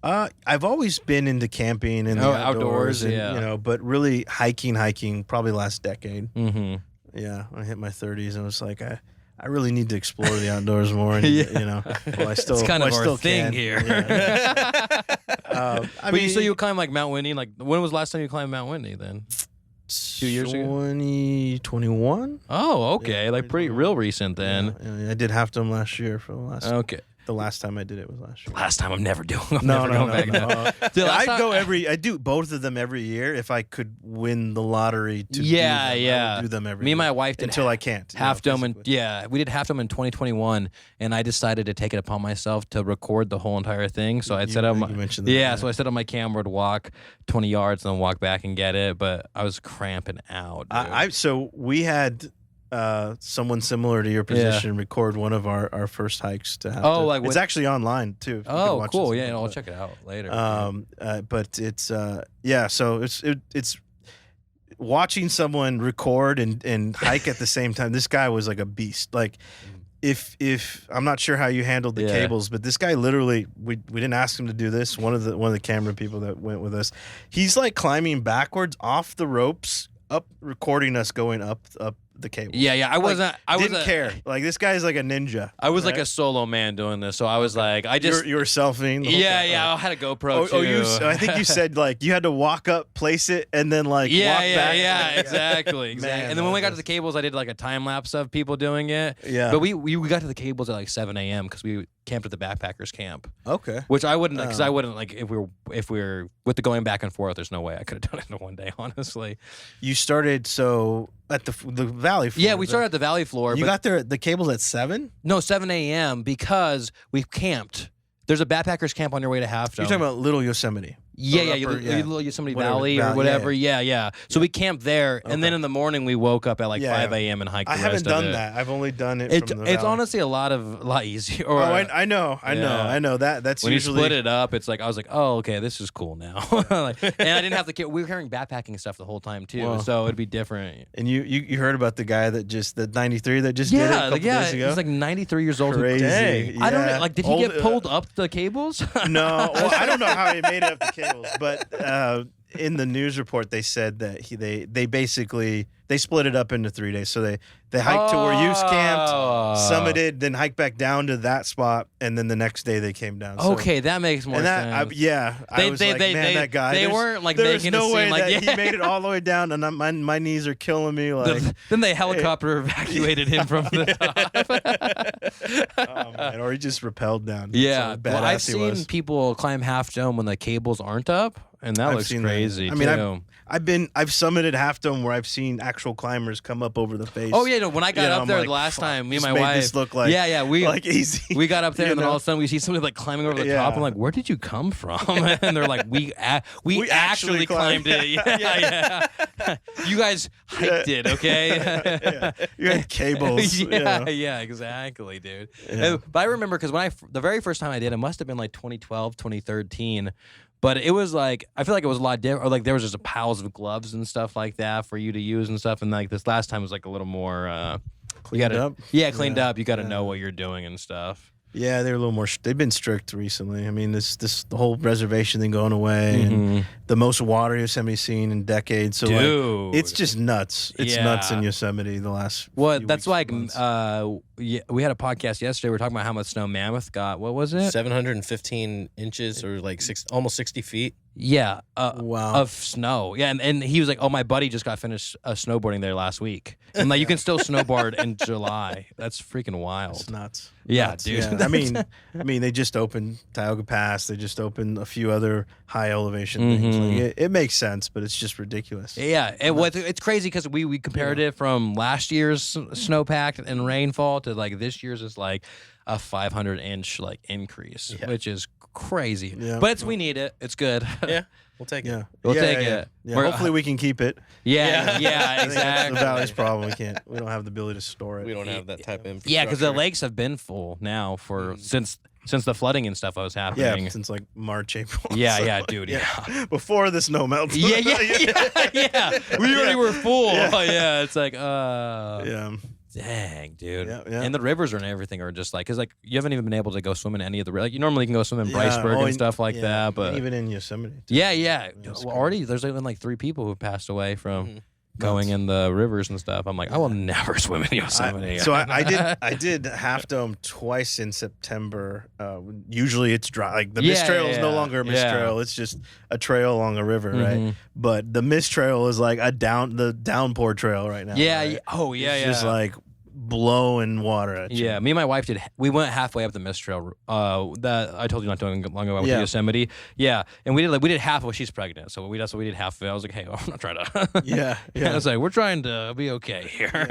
I've always been into camping and the outdoors and, but really hiking probably last decade. Mm-hmm. Yeah, when I hit my 30s, I was like, I really need to explore the outdoors more. And, I still it's kind of our thing can. here. Yeah. So you climb like Mount Whitney. Like when was the last time you climbed Mount Whitney? Then 2 years ago. 2021. Oh, okay, yeah, like pretty real recent then. Yeah, I did Half Dome last year for the last. Okay. The last time I did it was last year. Last time I'm never doing. No. Dude, I do both of them every year if I could win the lottery to do them. I would do them every Me year. and my wife did until I can't. Half Dome we did Half Dome in 2021 and I decided to take it upon myself to record the whole entire thing. So I set up so I set up my camera to walk 20 yards and then walk back and get it, but I was cramping out. So we had someone similar to your position record one of our first hikes to have. It's actually online too. Oh, cool! Yeah, I'll check it out later. But it's so it's watching someone record and hike at the same time. This guy was like a beast. Like if I'm not sure how you handled the cables, but this guy literally we didn't ask him to do this. One of the camera people that went with us, he's like climbing backwards off the ropes, up recording us going up the cable. Yeah. I didn't care. Like this guy's like a ninja. I was like a solo man doing this, so I was like, you were selfing. I had a GoPro too. I think you said like you had to walk up, place it, and then like walk back. Yeah, exactly. Man, and then when we got to the cables, I did like a time lapse of people doing it. Yeah. But we got to the cables at like 7 a.m. because we camped at the backpackers camp. Okay. Which I wouldn't, because I wouldn't like if we were with the going back and forth. There's no way I could have done it in one day, honestly. You started at the valley floor. Yeah, we started at the valley floor. You got there the cables at 7? No, 7 a.m. because we camped. There's a backpackers camp on your way to Half Dome. You're talking about Little Yosemite. Little Yosemite Valley or whatever. Yeah. So we camped there, and then in the morning we woke up at like 5 a.m. and hiked. I haven't done that. I've only done it. From the it's honestly a lot easier. I know. That's when usually you split it up. It's like I was like, oh, okay, this is cool now. And I didn't have to. We were carrying backpacking stuff the whole time too, so it'd be different. And you heard about the guy the 93 that just did it a couple days ago? He's like 93 years old. Crazy. I don't know. Like, did he get pulled up the cables? No, well, I don't know how he made it up the cables, but in the news report they said that they basically they split it up into 3 days. So they hiked to where you camped, summited, then hiked back down to that spot, and then the next day they came down. So, Okay, that makes more sense. I was like, man, that guy. They weren't like there's making no it way seem like that he made it all the way down, and my knees are killing me. Like, then they helicopter evacuated him from the top. oh, man, or he just rappelled down. Yeah, So well, I've badass he seen was. people climb Half Dome when the cables aren't up, and that I've looks seen that. crazy. I mean, too. I've summited Half Dome where I've seen actual climbers come up over the face. Oh yeah, no, when I got up I'm there like, the last fuck, time, me and just my made wife this look like we like easy. we got up there, You and then know? all of a sudden we see somebody like climbing over the Yeah. top. I'm like, where did you come from? And they're like, we actually climbed it. Yeah. You guys hiked it, okay? Yeah. You had cables. Yeah, exactly, dude. Yeah. But I remember because the very first time I did, it must have been like 2012, 2013. But it was like, I feel like it was a lot different. Or like there was just piles of gloves and stuff like that for you to use and stuff. And like this last time was like a little more Cleaned up? Yeah, cleaned Yeah, up. You got to yeah. know what you're doing and stuff. Yeah, they're a little more. They've been strict recently. I mean, the whole reservation thing going away, and the most water Yosemite's seen in decades. So Dude. like, it's just nuts. It's nuts in Yeah. Yosemite the last. Well, few that's weeks, like, months. we had a podcast yesterday. We were talking about how much snow Mammoth got. What was it? 715 inches or like almost 60 feet. Yeah. Wow. Of snow. Yeah. And he was like, oh, my buddy just got finished snowboarding there last week. And like, you can still snowboard in July. That's freaking wild. It's nuts. Yeah, Nuts. dude. Yeah. I mean, they just opened Tioga Pass. They just opened a few other high elevation things. Like, it makes sense, but it's just ridiculous. Yeah, it's crazy because we compared it from last year's snowpack and rainfall to like this year's is like a 500-inch like increase, which is crazy. Yeah. But we need it. It's good. Yeah, we'll take it. Yeah, We'll Yeah, take yeah, it. Yeah. We're- Hopefully, we can keep it. Yeah, I think that's exactly. the valley's problem. We don't have the ability to store it. We don't have that type of infrastructure. Yeah, because the lakes have been full now for since the flooding and stuff was happening. Yeah, since like March, April. Yeah, So, yeah, dude. Yeah. Before the snow melts. Yeah. We already were full. Yeah. Yeah, it's like, Yeah. dang, dude. Yeah, yeah. And the rivers and everything are just like, because like you haven't even been able to go swim in any of the like you normally can go swim in Yeah, Bryceburg oh, and stuff like yeah, that, but and even in Yosemite. too. yeah. it's Well, already there's even like 3 people who passed away from Mm-hmm. going in the rivers and stuff. I'm like, I will never swim in Yosemite. I did Half Dome twice in September. Usually it's dry. Like the mist trail is no longer a mist trail. It's just a trail along a river, right? But the mist trail is like the downpour trail right now. Yeah. right? Yeah. Oh yeah. It's yeah. just like blowing water at you. Yeah, me and my wife we went halfway up the Mist Trail. That I told you not too long ago. I went to Yeah. Yosemite. Yeah, and we did half. Well, she's pregnant, so that's what we did half of it. I was like, hey, I'm not trying to. Yeah, I was like, we're trying to be okay here.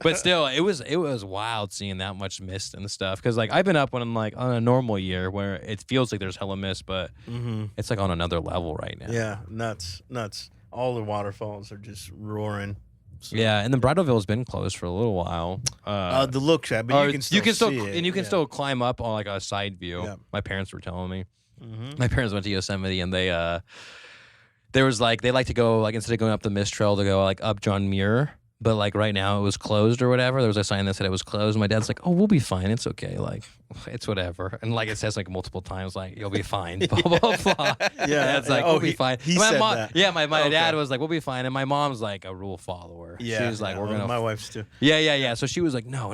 But still, it was wild seeing that much mist and stuff. Because like I've been up when I'm like on a normal year where it feels like there's hella mist, but it's like on another level right now. Yeah, nuts. All the waterfalls are just roaring. So, Yeah, and then Bridalville's been closed for a little while. the look trap, but you can still see it. and you can still climb up on like a side view. Yeah. My parents were telling me. My parents went to Yosemite and there was like they like to go like instead of going up the Mist Trail to go like up John Muir. But like right now it was closed or whatever. There was a sign that said it was closed. My dad's like, "Oh, we'll be fine. It's okay. Like, it's whatever." And like it says like multiple times, like you'll be fine. Blah blah blah. Yeah. It's like Oh, we'll be fine. he my said mom, that. Yeah, my Okay. dad was like, "We'll be fine," and my mom's like a rule follower. Yeah, she was like, yeah, "We're well, gonna." my wife's too. Yeah. So she was like, "No."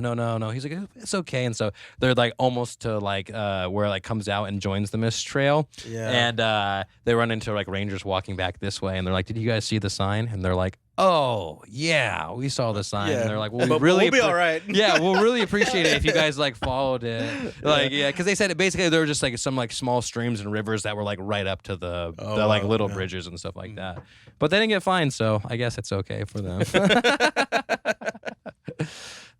He's like, "It's okay." And so they're like almost to like where it like comes out and joins the Mist Trail. Yeah. And they run into like rangers walking back this way, and they're like, "Did you guys see the sign?" And they're like, "Oh yeah, we saw the sign." Yeah. And they're like, "Well, But we really we'll be all right. Yeah, we'll really appreciate it if you guys like followed it." Like, yeah, because they said it basically there were just like some like small streams and rivers that were like right up to the like wow, little yeah. bridges and stuff like that. But they didn't get fined, so I guess it's okay for them.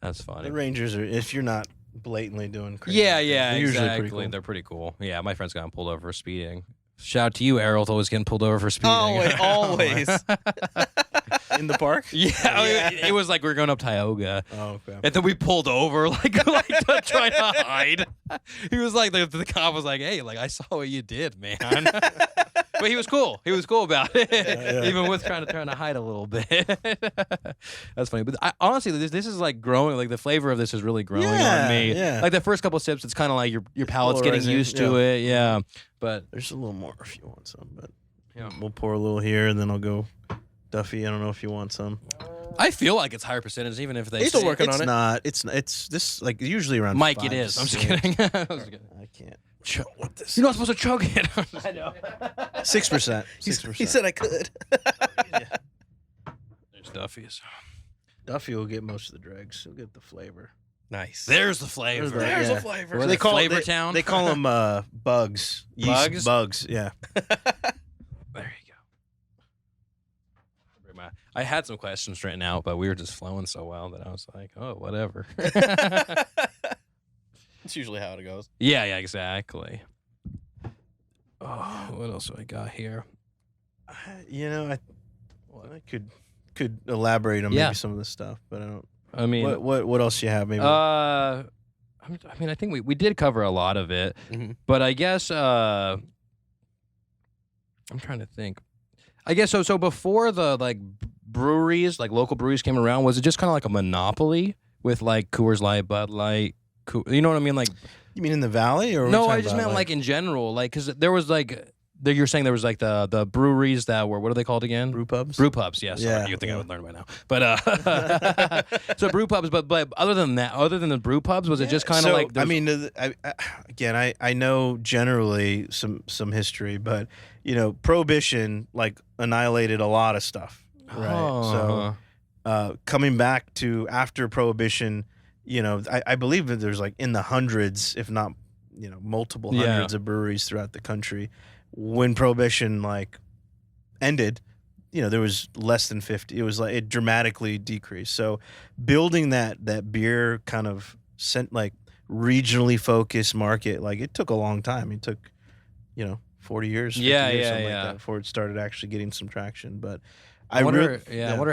That's funny. The Rangers are, if you're not blatantly doing crazy. Yeah, things, yeah, they're usually exactly. pretty cool. They're pretty cool. Yeah, my friend's gotten pulled over for speeding. Shout out to you, Errol. Always getting pulled over for speeding. Always. In the park. Yeah, it was like we were going up Tioga. Oh, okay. And then we pulled over, like to try to hide. He was like, the cop was like, "Hey, like I saw what you did, man." But he was cool. He was cool about it, yeah. even with trying to hide a little bit. That's funny. But honestly, this is like growing. Like the flavor of this is really growing on me. Yeah. Like the first couple sips, it's kind of like your palate's getting Polarizing, used to it. Yeah, but There's a little more if you want some, but Yeah. We'll pour a little here, and then I'll go. Duffy, I don't know if you want some. I feel like it's higher percentage, even if they He's still say working on it. Not. It's this like usually around. Mike, 5 it to is. I'm just 6. kidding. I was kidding. I can't. What this? You're not supposed to choke it. I know. 6%. 6%. He said I could. There's Duffy's. Duffy will get most of the dregs. He'll get the flavor. Nice. There's the flavor. There's yeah. a flavor. We're They the call Flavor they, Town. They call them bugs. Yeast Bugs? Bugs. Yeah. There you go. I had some questions written out, but we were just flowing so well that I was like, oh, whatever. It's usually how it goes. Yeah, exactly. Oh, what else do I got here? You know, I could elaborate on Yeah. maybe some of this stuff, but I don't. I mean, What else you have? Maybe. I mean, I think we did cover a lot of it, but I guess I'm trying to think. I guess so. So before the like breweries, like local breweries came around, was it just kind of like a monopoly with like Coors Light, Bud Light? You know what I mean? Like, you mean in the valley, or no, I just meant like in general, like because there was like. You're saying there was like the breweries that were, what are they called again? brew pubs? Brew pubs, yes. Yeah, You think yeah. I would learn by now. But so brew pubs, but other than that, other than the brew pubs, was it just kind of So, like I mean, I know generally some history, but you know, Prohibition like annihilated a lot of stuff, right? So coming back to after Prohibition, you know, I believe that there's like in the hundreds, if not, you know, multiple hundreds of breweries throughout the country. When Prohibition like ended, you know, there was less than 50. It was like it dramatically decreased. So building that beer kind of like regionally focused market, like it took a long time. It took, you know, 40 years, 50 years, something like that before it started actually getting some traction. But I wonder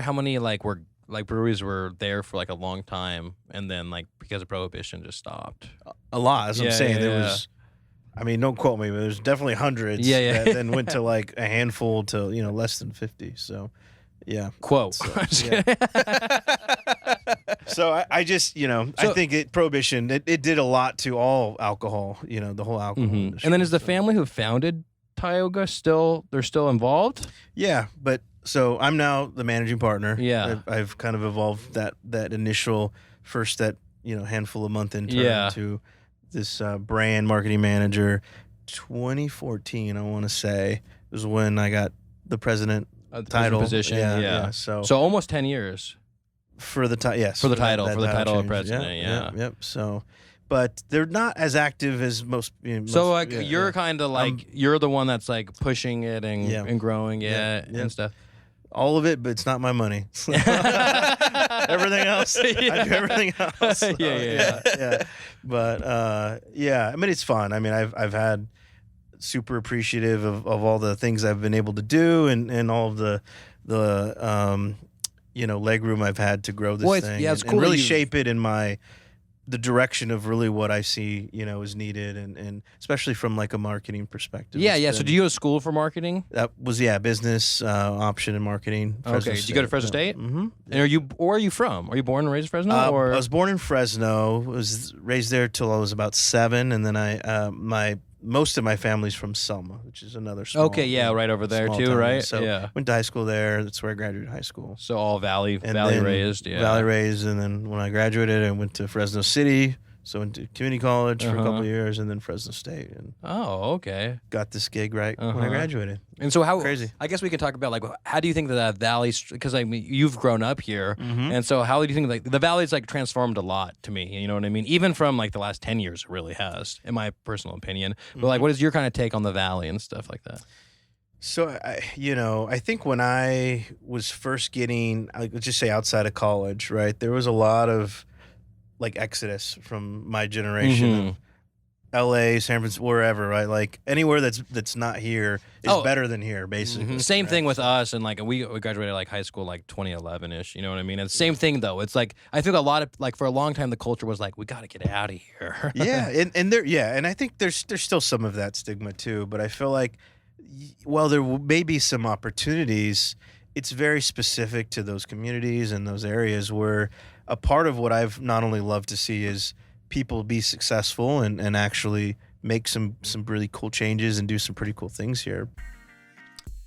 how many like breweries were there for like a long time, and then like because of Prohibition just stopped. a lot, as I'm saying. There was, I mean, don't quote me, but there's definitely hundreds that then went to like a handful to, you know, less than 50. So, yeah. Quote. So, so I just, you know, I think Prohibition, it did a lot to all alcohol, you know, the whole alcohol industry. And then is the family who founded Tioga still involved? Yeah, but so I'm now the managing partner. Yeah. I've kind of evolved that initial first, you know, handful of month intern to this brand marketing manager. 2014, I want to say, was when I got the president title position. Yeah. So almost 10 years for the title of president. Yep. So, but they're not as active as most. You know, so like you're kind of like you're the one that's like pushing it and growing it and stuff. All of it, but it's not my money. Everything else, I do everything else. Yeah. But I mean, it's fun. I mean, I've had super appreciative of all the things I've been able to do and all of the you know, leg room I've had to grow this thing. Yeah, it's cool and really shape it in the direction of really what I see, you know, is needed, and especially from like a marketing perspective. So do you go to school for marketing? That was business option and marketing. Okay. Did you go to Fresno State? Mm-hmm. And are you from? Are you born and raised in Fresno? Or I was born in Fresno. Was raised there till I was about 7, and then most of my family's from Selma, which is another small. Okay, right over there too, town. right? So went to high school there. That's where I graduated high school. So all valley then raised, Valley raised, and then when I graduated, I went to Fresno City. So went to community college for a couple of years, and then Fresno State, and got this gig when I graduated. And so crazy. I guess we could talk about like how do you think that valley? Because I mean you've grown up here, and so how do you think like the valley's like transformed a lot to me? You know what I mean? Even from like the last 10 years, it really has, in my personal opinion. But like, what is your kind of take on the valley and stuff like that? So I think when I was first getting, let's just say outside of college, right, there was a lot of like exodus from my generation of LA, San Francisco, wherever, right? Like anywhere that's not here is better than here, basically. Same thing with us, and like we graduated like high school like 2011-ish, you know what I mean? And same thing though. It's like I think a lot of like for a long time the culture was like we got to get out of here. and I think there's still some of that stigma too, but I feel like while there may be some opportunities, it's very specific to those communities and those areas where a part of what I've not only loved to see is people be successful and actually make some really cool changes and do some pretty cool things here.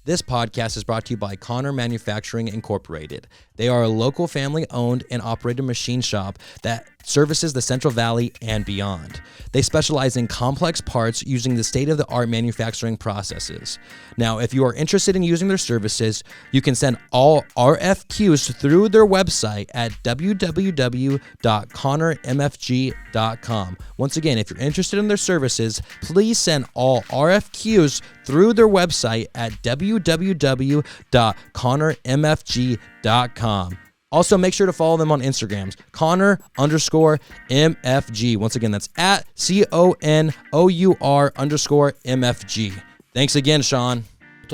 This podcast is brought to you by Conour Manufacturing Incorporated. They are a local family-owned and operated machine shop that services the Central Valley and beyond. They specialize in complex parts using the state-of-the-art manufacturing processes. Now, if you are interested in using their services, you can send all RFQs through their website at www.conourmfg.com. Once again, if you're interested in their services, please send all RFQs through their website at www.conourmfg.com. Also, make sure to follow them on Instagrams, Conour_MFG. Once again, that's at CONOUR_MFG. Thanks again, Sean.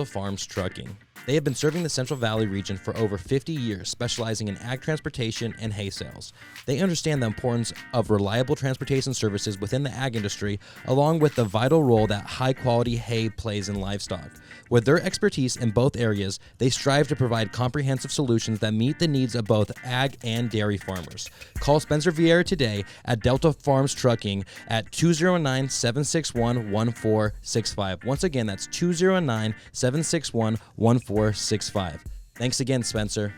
Farms Trucking. They have been serving the Central Valley region for over 50 years, specializing in ag transportation and hay sales. They understand the importance of reliable transportation services within the ag industry, along with the vital role that high-quality hay plays in livestock. With their expertise in both areas, they strive to provide comprehensive solutions that meet the needs of both ag and dairy farmers. Call Spencer Vieira today at Delta Farms Trucking at 209-761-1465. Once again, that's 209-761-1465. Thanks again, Spencer.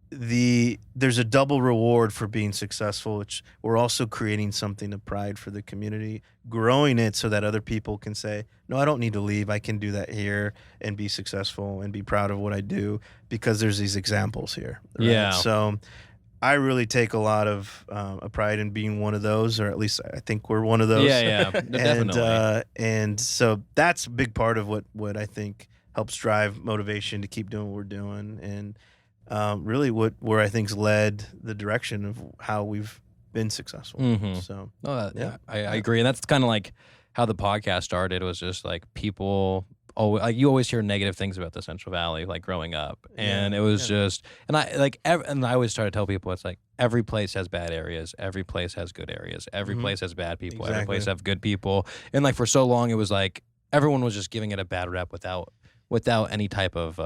There's a double reward for being successful, which we're also creating something of pride for the community, growing it so that other people can say, no, I don't need to leave. I can do that here and be successful and be proud of what I do because there's these examples here. Right? Yeah. So I really take a lot of pride in being one of those, or at least I think we're one of those. Yeah, definitely. And so that's a big part of what I think helps drive motivation to keep doing what we're doing, and really where I think's led the direction of how we've been successful. Mm-hmm. So yeah, I agree, and that's kind of like how the podcast started. Was just like people. Oh, like you always hear negative things about the Central Valley, like growing up, and it was just, and I always try to tell people it's like every place has bad areas, every place has good areas, every place has bad people, every place have good people, and like for so long it was like everyone was just giving it a bad rep without any type of.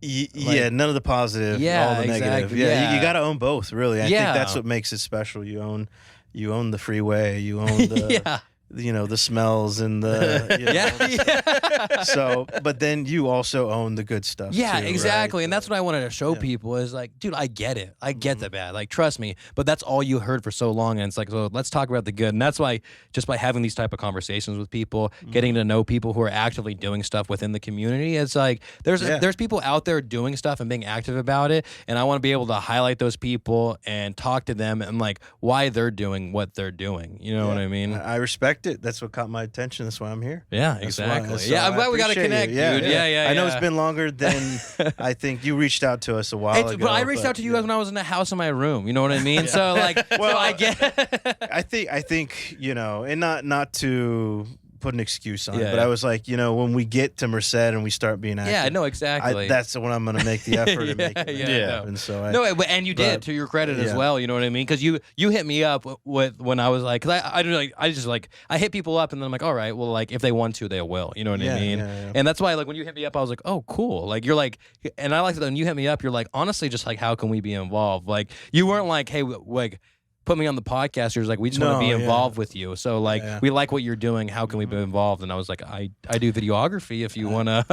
None of the positive, all the negative. Yeah, you got to own both, really. I think that's what makes it special. You own the freeway, you own the the smells and the So, but then you also own the good stuff. Yeah, too, exactly. right? And that's what I wanted to show people is like, dude, I get it. I get the bad. Like, trust me. But that's all you heard for so long. And it's like, so let's talk about the good. And that's why just by having these type of conversations with people, getting to know people who are actively doing stuff within the community, it's like there's people out there doing stuff and being active about it. And I want to be able to highlight those people and talk to them and like why they're doing what they're doing. You know what I mean? I respect it. That's what caught my attention. That's why I'm here. Yeah, exactly. I'm glad we got to connect, dude. Yeah. I know it's been longer than I think you reached out to us a while ago. But I reached out to you when I was in the house in my room. You know what I mean? So like, well, so I get. I think and not to put an excuse on it, but I was like, when we get to Merced and we start being active, yeah, no, exactly. That's when I'm going to make the effort to make it happen. So and you did, to your credit as well. You know what I mean? Because you hit me up with when I was like, because I hit people up and then I'm like, all right, well, like if they want to, they will. You know what I mean? And that's why like when you hit me up, I was like, oh, cool. Like you're like, and I liked it when you hit me up. You're like, honestly, just like how can we be involved? Like you weren't like, hey, like. Put me on the podcast. You're like, we just want to be involved with you. So like, we like what you're doing. How can we be involved? And I was like, I do videography if you want to.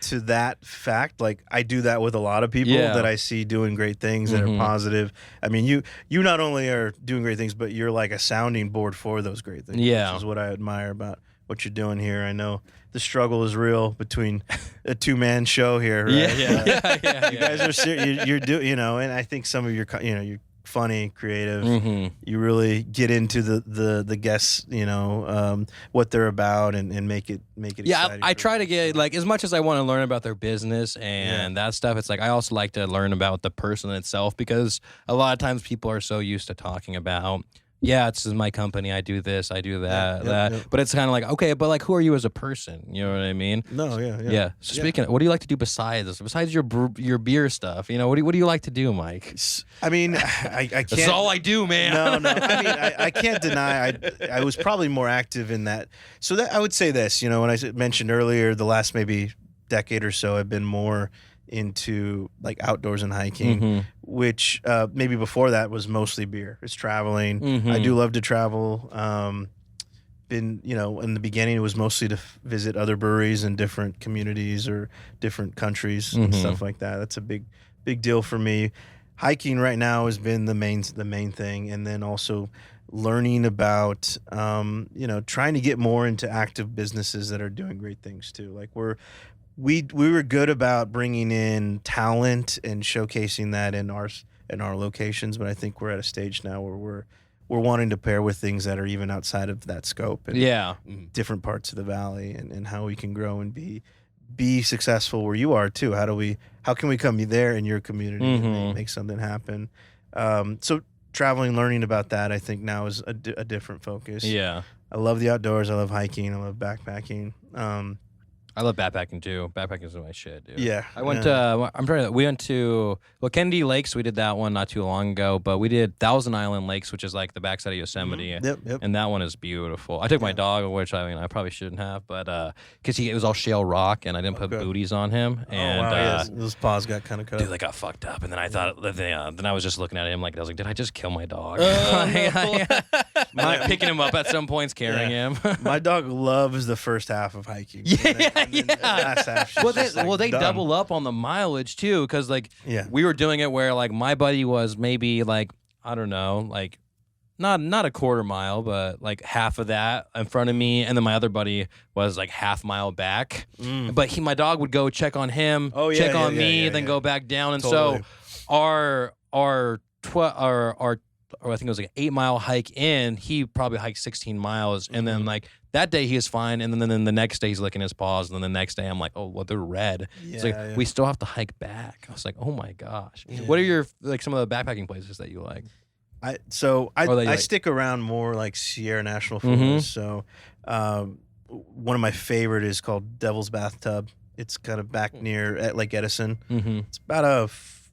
To that fact, like I do that with a lot of people that I see doing great things that are positive. I mean, you not only are doing great things, but you're like a sounding board for those great things. Yeah, which is what I admire about what you're doing here. I know the struggle is real between a two-man show here, right? Yeah. You guys are serious. You're doing, and I think some of your, you're funny, creative. You really get into the guests, what they're about and make it. Yeah, I try to get like as much as I want to learn about their business and that stuff. It's like I also like to learn about the person itself because a lot of times people are so used to talking about. Yeah, this is my company. I do this, I do that. But it's kind of like, okay, but like, who are you as a person? You know what I mean? No, yeah. So speaking, what do you like to do besides your beer stuff? What do you like to do, Mike? I mean, I can't. That's all I do, man. No. I mean, I can't deny. I was probably more active in that. So that I would say this. When I mentioned earlier, the last maybe decade or so, I've been more into like outdoors and hiking, which maybe before that was mostly beer. It's traveling. I do love to travel. been, in the beginning, it was mostly to visit other breweries in different communities or different countries and stuff like that. That's a big deal for me. Hiking right now has been the main thing, and then also learning about, trying to get more into active businesses that are doing great things too. Like we were good about bringing in talent and showcasing that in our locations, but I think we're at a stage now where we're wanting to pair with things that are even outside of that scope and different parts of the valley and how we can grow and be successful where you are too. How can we come there in your community and make something happen? So traveling, learning about that, I think now is a different focus. Yeah. I love the outdoors. I love hiking. I love backpacking. I love backpacking too. Backpacking is my shit, dude. Yeah. We went to Kennedy Lakes. We did that one not too long ago, but we did Thousand Island Lakes, which is like the backside of Yosemite. Yep. And that one is beautiful. I took my dog, which I probably shouldn't have, but because it was all shale rock and I didn't put booties on him. And those paws got kind of cut. Dude, they got fucked up. And then I thought, then I was just looking at him like, I was like, did I just kill my dog? Picking him up at some points, carrying him. My dog loves the first half of hiking. Yeah. The last half, she's just, like, they done. double up on the mileage too, because we were doing it where like my buddy was maybe like, I don't know, like not a quarter mile, but like half of that in front of me, and then my other buddy was like half mile back. But my dog would go check on him, check on me, then go back down, and so our I think it was like an 8 mile hike in, he probably hiked 16 miles. And then like that day he was fine. And then the next day he's licking his paws. And then the next day I'm like, oh, well, they're red. It's like, we still have to hike back. I was like, oh my gosh. Yeah. What are your, like some of the backpacking places that you like? I stick around more like Sierra National Forest. So one of my favorite is called Devil's Bathtub. It's kind of back near at Lake Edison. It's about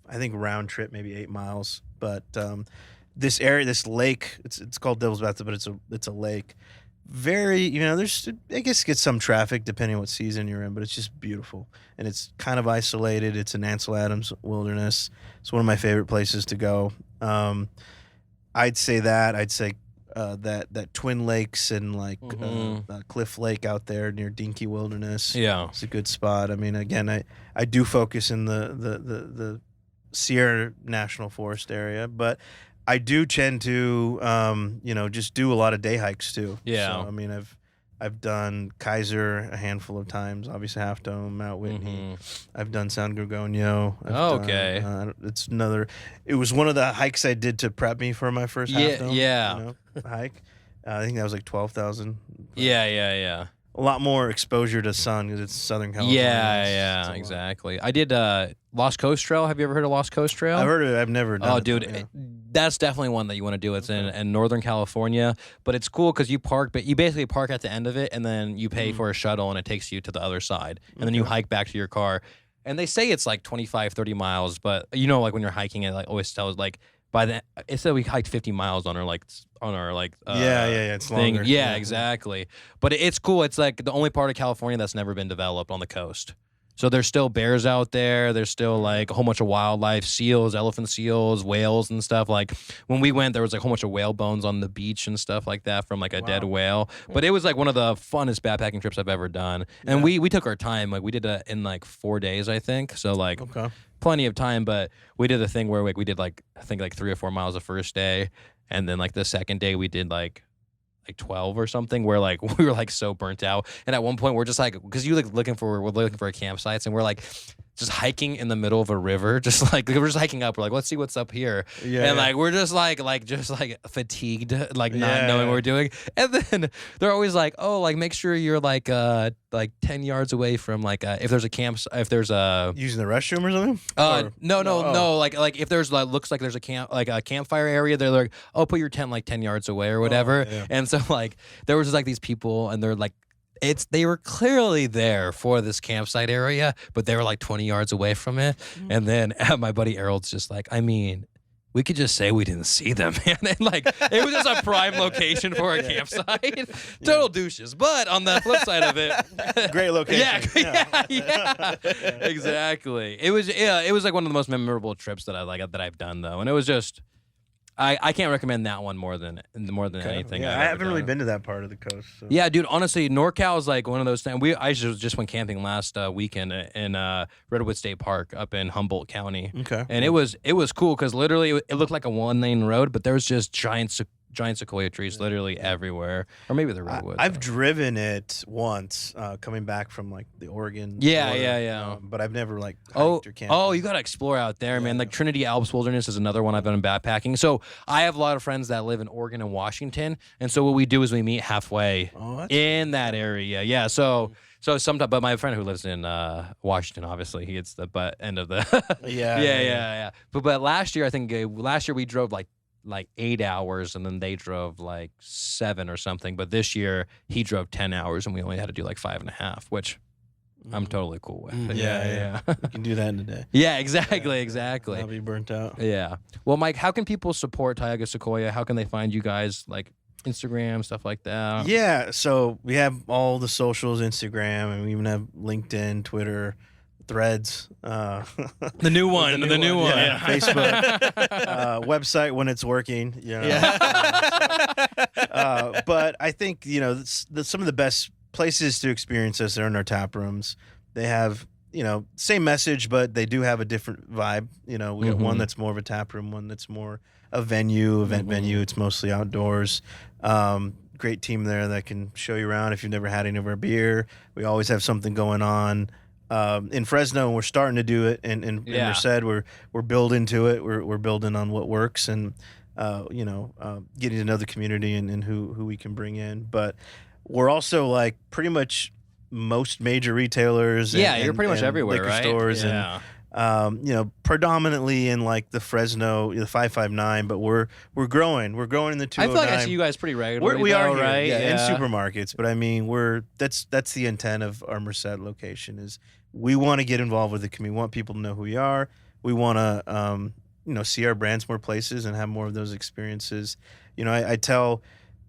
I think round trip, maybe 8 miles. But this area, this lake, it's called Devil's Bathtub, but it's a lake. Very, there's, I guess, gets some traffic depending on what season you're in, but it's just beautiful. And it's kind of isolated. It's in Ansel Adams Wilderness. It's one of my favorite places to go. I'd say that Twin Lakes and like Cliff Lake out there near Dinky Wilderness. Yeah, it's a good spot. I mean, again, I do focus in the Sierra National Forest area, but I do tend to just do a lot of day hikes too. Yeah, so, I mean, I've done Kaiser a handful of times, obviously Half Dome, Mount Whitney. I've done San Gorgonio. It was one of the hikes I did to prep me for my first Half Dome hike. I think that was like 12,000. Yeah. A lot more exposure to sun because it's Southern California. Yeah, exactly. I did Lost Coast Trail. Have you ever heard of Lost Coast Trail? I've heard of it. I've never done it. Oh, dude, that's definitely one that you want to do. It's in Northern California, but it's cool because you basically park at the end of it, and then you pay for a shuttle, and it takes you to the other side, and then you hike back to your car. And they say it's like 25, 30 miles, but like when you're hiking, it like always tells like it said we hiked 50 miles on our it's thing. Longer. Yeah, exactly. But it's cool. It's like the only part of California that's never been developed on the coast. So there's still bears out there. There's still like a whole bunch of wildlife, seals, elephant seals, whales and stuff. Like when we went, there was like a whole bunch of whale bones on the beach and stuff like that from like a dead whale. But it was like one of the funnest backpacking trips I've ever done. And we took our time. Like we did it in like 4 days, I think. So like plenty of time. But we did a thing where we did like, I think like 3 or 4 miles the first day. And then like the second day we did like 12 or something, where like we were like so burnt out. And at one point we're just like, because we're looking for campsites, and we're like just hiking in the middle of a river, just like we're just hiking up. We're like, let's see what's up here. Like we're just like fatigued, like not knowing what we're doing. And then they're always like, oh, like make sure you're like 10 yards away from like if there's a using the restroom or something. No. Like if there's looks like there's a campfire area, they're like, oh, put your tent like 10 yards away or whatever. And so like there was just like these people, and they're like, they were clearly there for this campsite area, but they were like 20 yards away from it. And then my buddy Errol's just like, I mean, we could just say we didn't see them. And then like it was just a prime location for a campsite. Total douches. But on the flip side of it, great location. Yeah. Exactly. It was like one of the most memorable trips that I've done though. And it was just I can't recommend that one more than anything. Yeah, I've I ever haven't really done. been to that part of the coast. So. Yeah, dude. Honestly, NorCal is like one of those things. I just went camping last weekend in Redwood State Park up in Humboldt County. Okay. And it was cool because literally it looked like a 1-lane road, but there was just giant sequoia trees literally everywhere. Or maybe the redwoods. I've driven it once, coming back from like the Oregon. Yeah, border, yeah. But I've never like Oh, hiked or camped. you got to explore out there, man. Like Trinity Alps Wilderness is another one I've been backpacking. So I have a lot of friends that live in Oregon and Washington, and so what we do is we meet halfway in that area. Yeah, so sometimes, but my friend who lives in Washington, obviously, he hits the butt end of the. yeah. But last year, I think we drove like 8 hours, and then they drove like 7 or something. But this year he drove 10 hours, and we only had to do like 5.5, which I'm totally cool with. Yeah. You can do that in a day. Yeah, exactly. I'll be burnt out. Yeah. Well, Mike, how can people support Tioga Sequoia? How can they find you guys, like Instagram, stuff like that? Yeah, so we have all the socials, Instagram, and we even have LinkedIn, Twitter, Threads. The new one. Yeah, Facebook. Website when it's working. But I think, some of the best places to experience us are in our tap rooms. They have, same message, but they do have a different vibe. We got one that's more of a tap room, one that's more a event venue. It's mostly outdoors. Great team there that can show you around if you've never had any of our beer. We always have something going on. In Fresno, and we're starting to do it. In Merced, we're building to it. We're building on what works, and getting to know the community and who we can bring in. But we're also like pretty much most major retailers. You're pretty much everywhere, liquor right? stores, Yeah. and predominantly in like the Fresno, the 559. But we're growing. We're growing in the 209. I feel like I see you guys pretty regularly. We are though, here, right? in supermarkets. But I mean, that's the intent of our Merced location is we want to get involved with the community. We want people to know who we are. We want to see our brands more places and have more of those experiences. I tell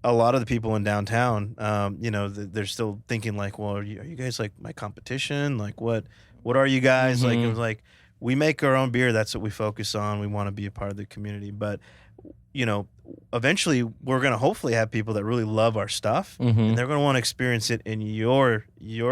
a lot of the people in downtown, they're still thinking like, well, are you guys like my competition? Like what are you guys? Like, it was like, we make our own beer. That's what we focus on. We want to be a part of the community. But, eventually we're going to hopefully have people that really love our stuff, and they're going to want to experience it in your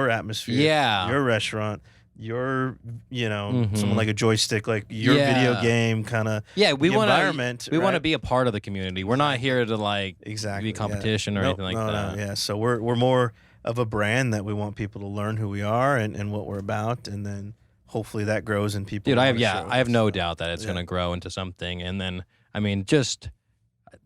atmosphere, your restaurant, your, someone like a joystick, like your video game kind of environment. We want to be a part of the community. We're not here to like be competition or anything like that. Yeah. So we're more of a brand that we want people to learn who we are and what we're about, and then hopefully that grows and people. Dude, I have no doubt that it's going to grow into something. And then, I mean, just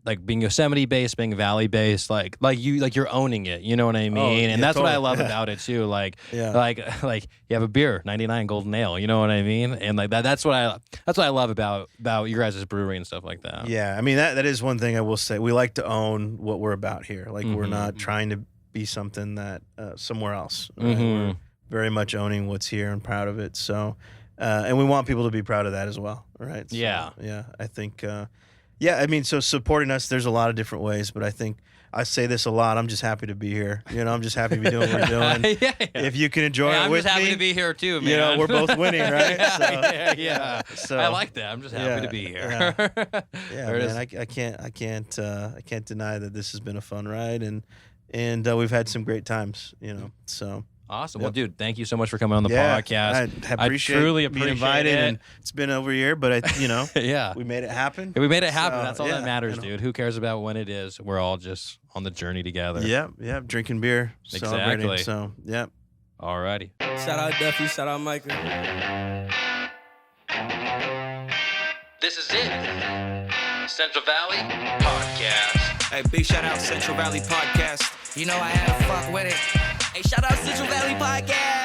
like being Yosemite based, being Valley based, like you're owning it. You know what I mean? And that's what I love about it too. Like you have a beer, 99 Golden Ale. You know what I mean? And like that's what I love about your guys' brewery and stuff like that. Yeah, I mean that is one thing I will say. We like to own what we're about here. Like we're not trying to be something that somewhere else. Right? We're very much owning what's here and proud of it. So, and we want people to be proud of that as well. Right? So, yeah. I think. I mean, so supporting us, there's a lot of different ways, but I think I say this a lot. I'm just happy to be here. I'm just happy to be doing what we're doing. If you can enjoy it with me. I'm just happy to be here too, man. We're both winning, right? So I like that. I'm just happy to be here. Man, I can't deny that this has been a fun ride, and we've had some great times. So. Awesome. Well, dude, thank you so much for coming on the podcast. I truly appreciate being invited, and it's been over a year, but we made it happen. We made it happen. That's all that matters, dude. Who cares about when it is? We're all just on the journey together. Yeah, drinking beer, celebrating. So, Alrighty. Shout out Duffy. Shout out Michael. This is it. Central Valley Podcast. Hey, big shout out Central Valley Podcast. You know I had to fuck with it. Hey, shout out Central Valley Podcast.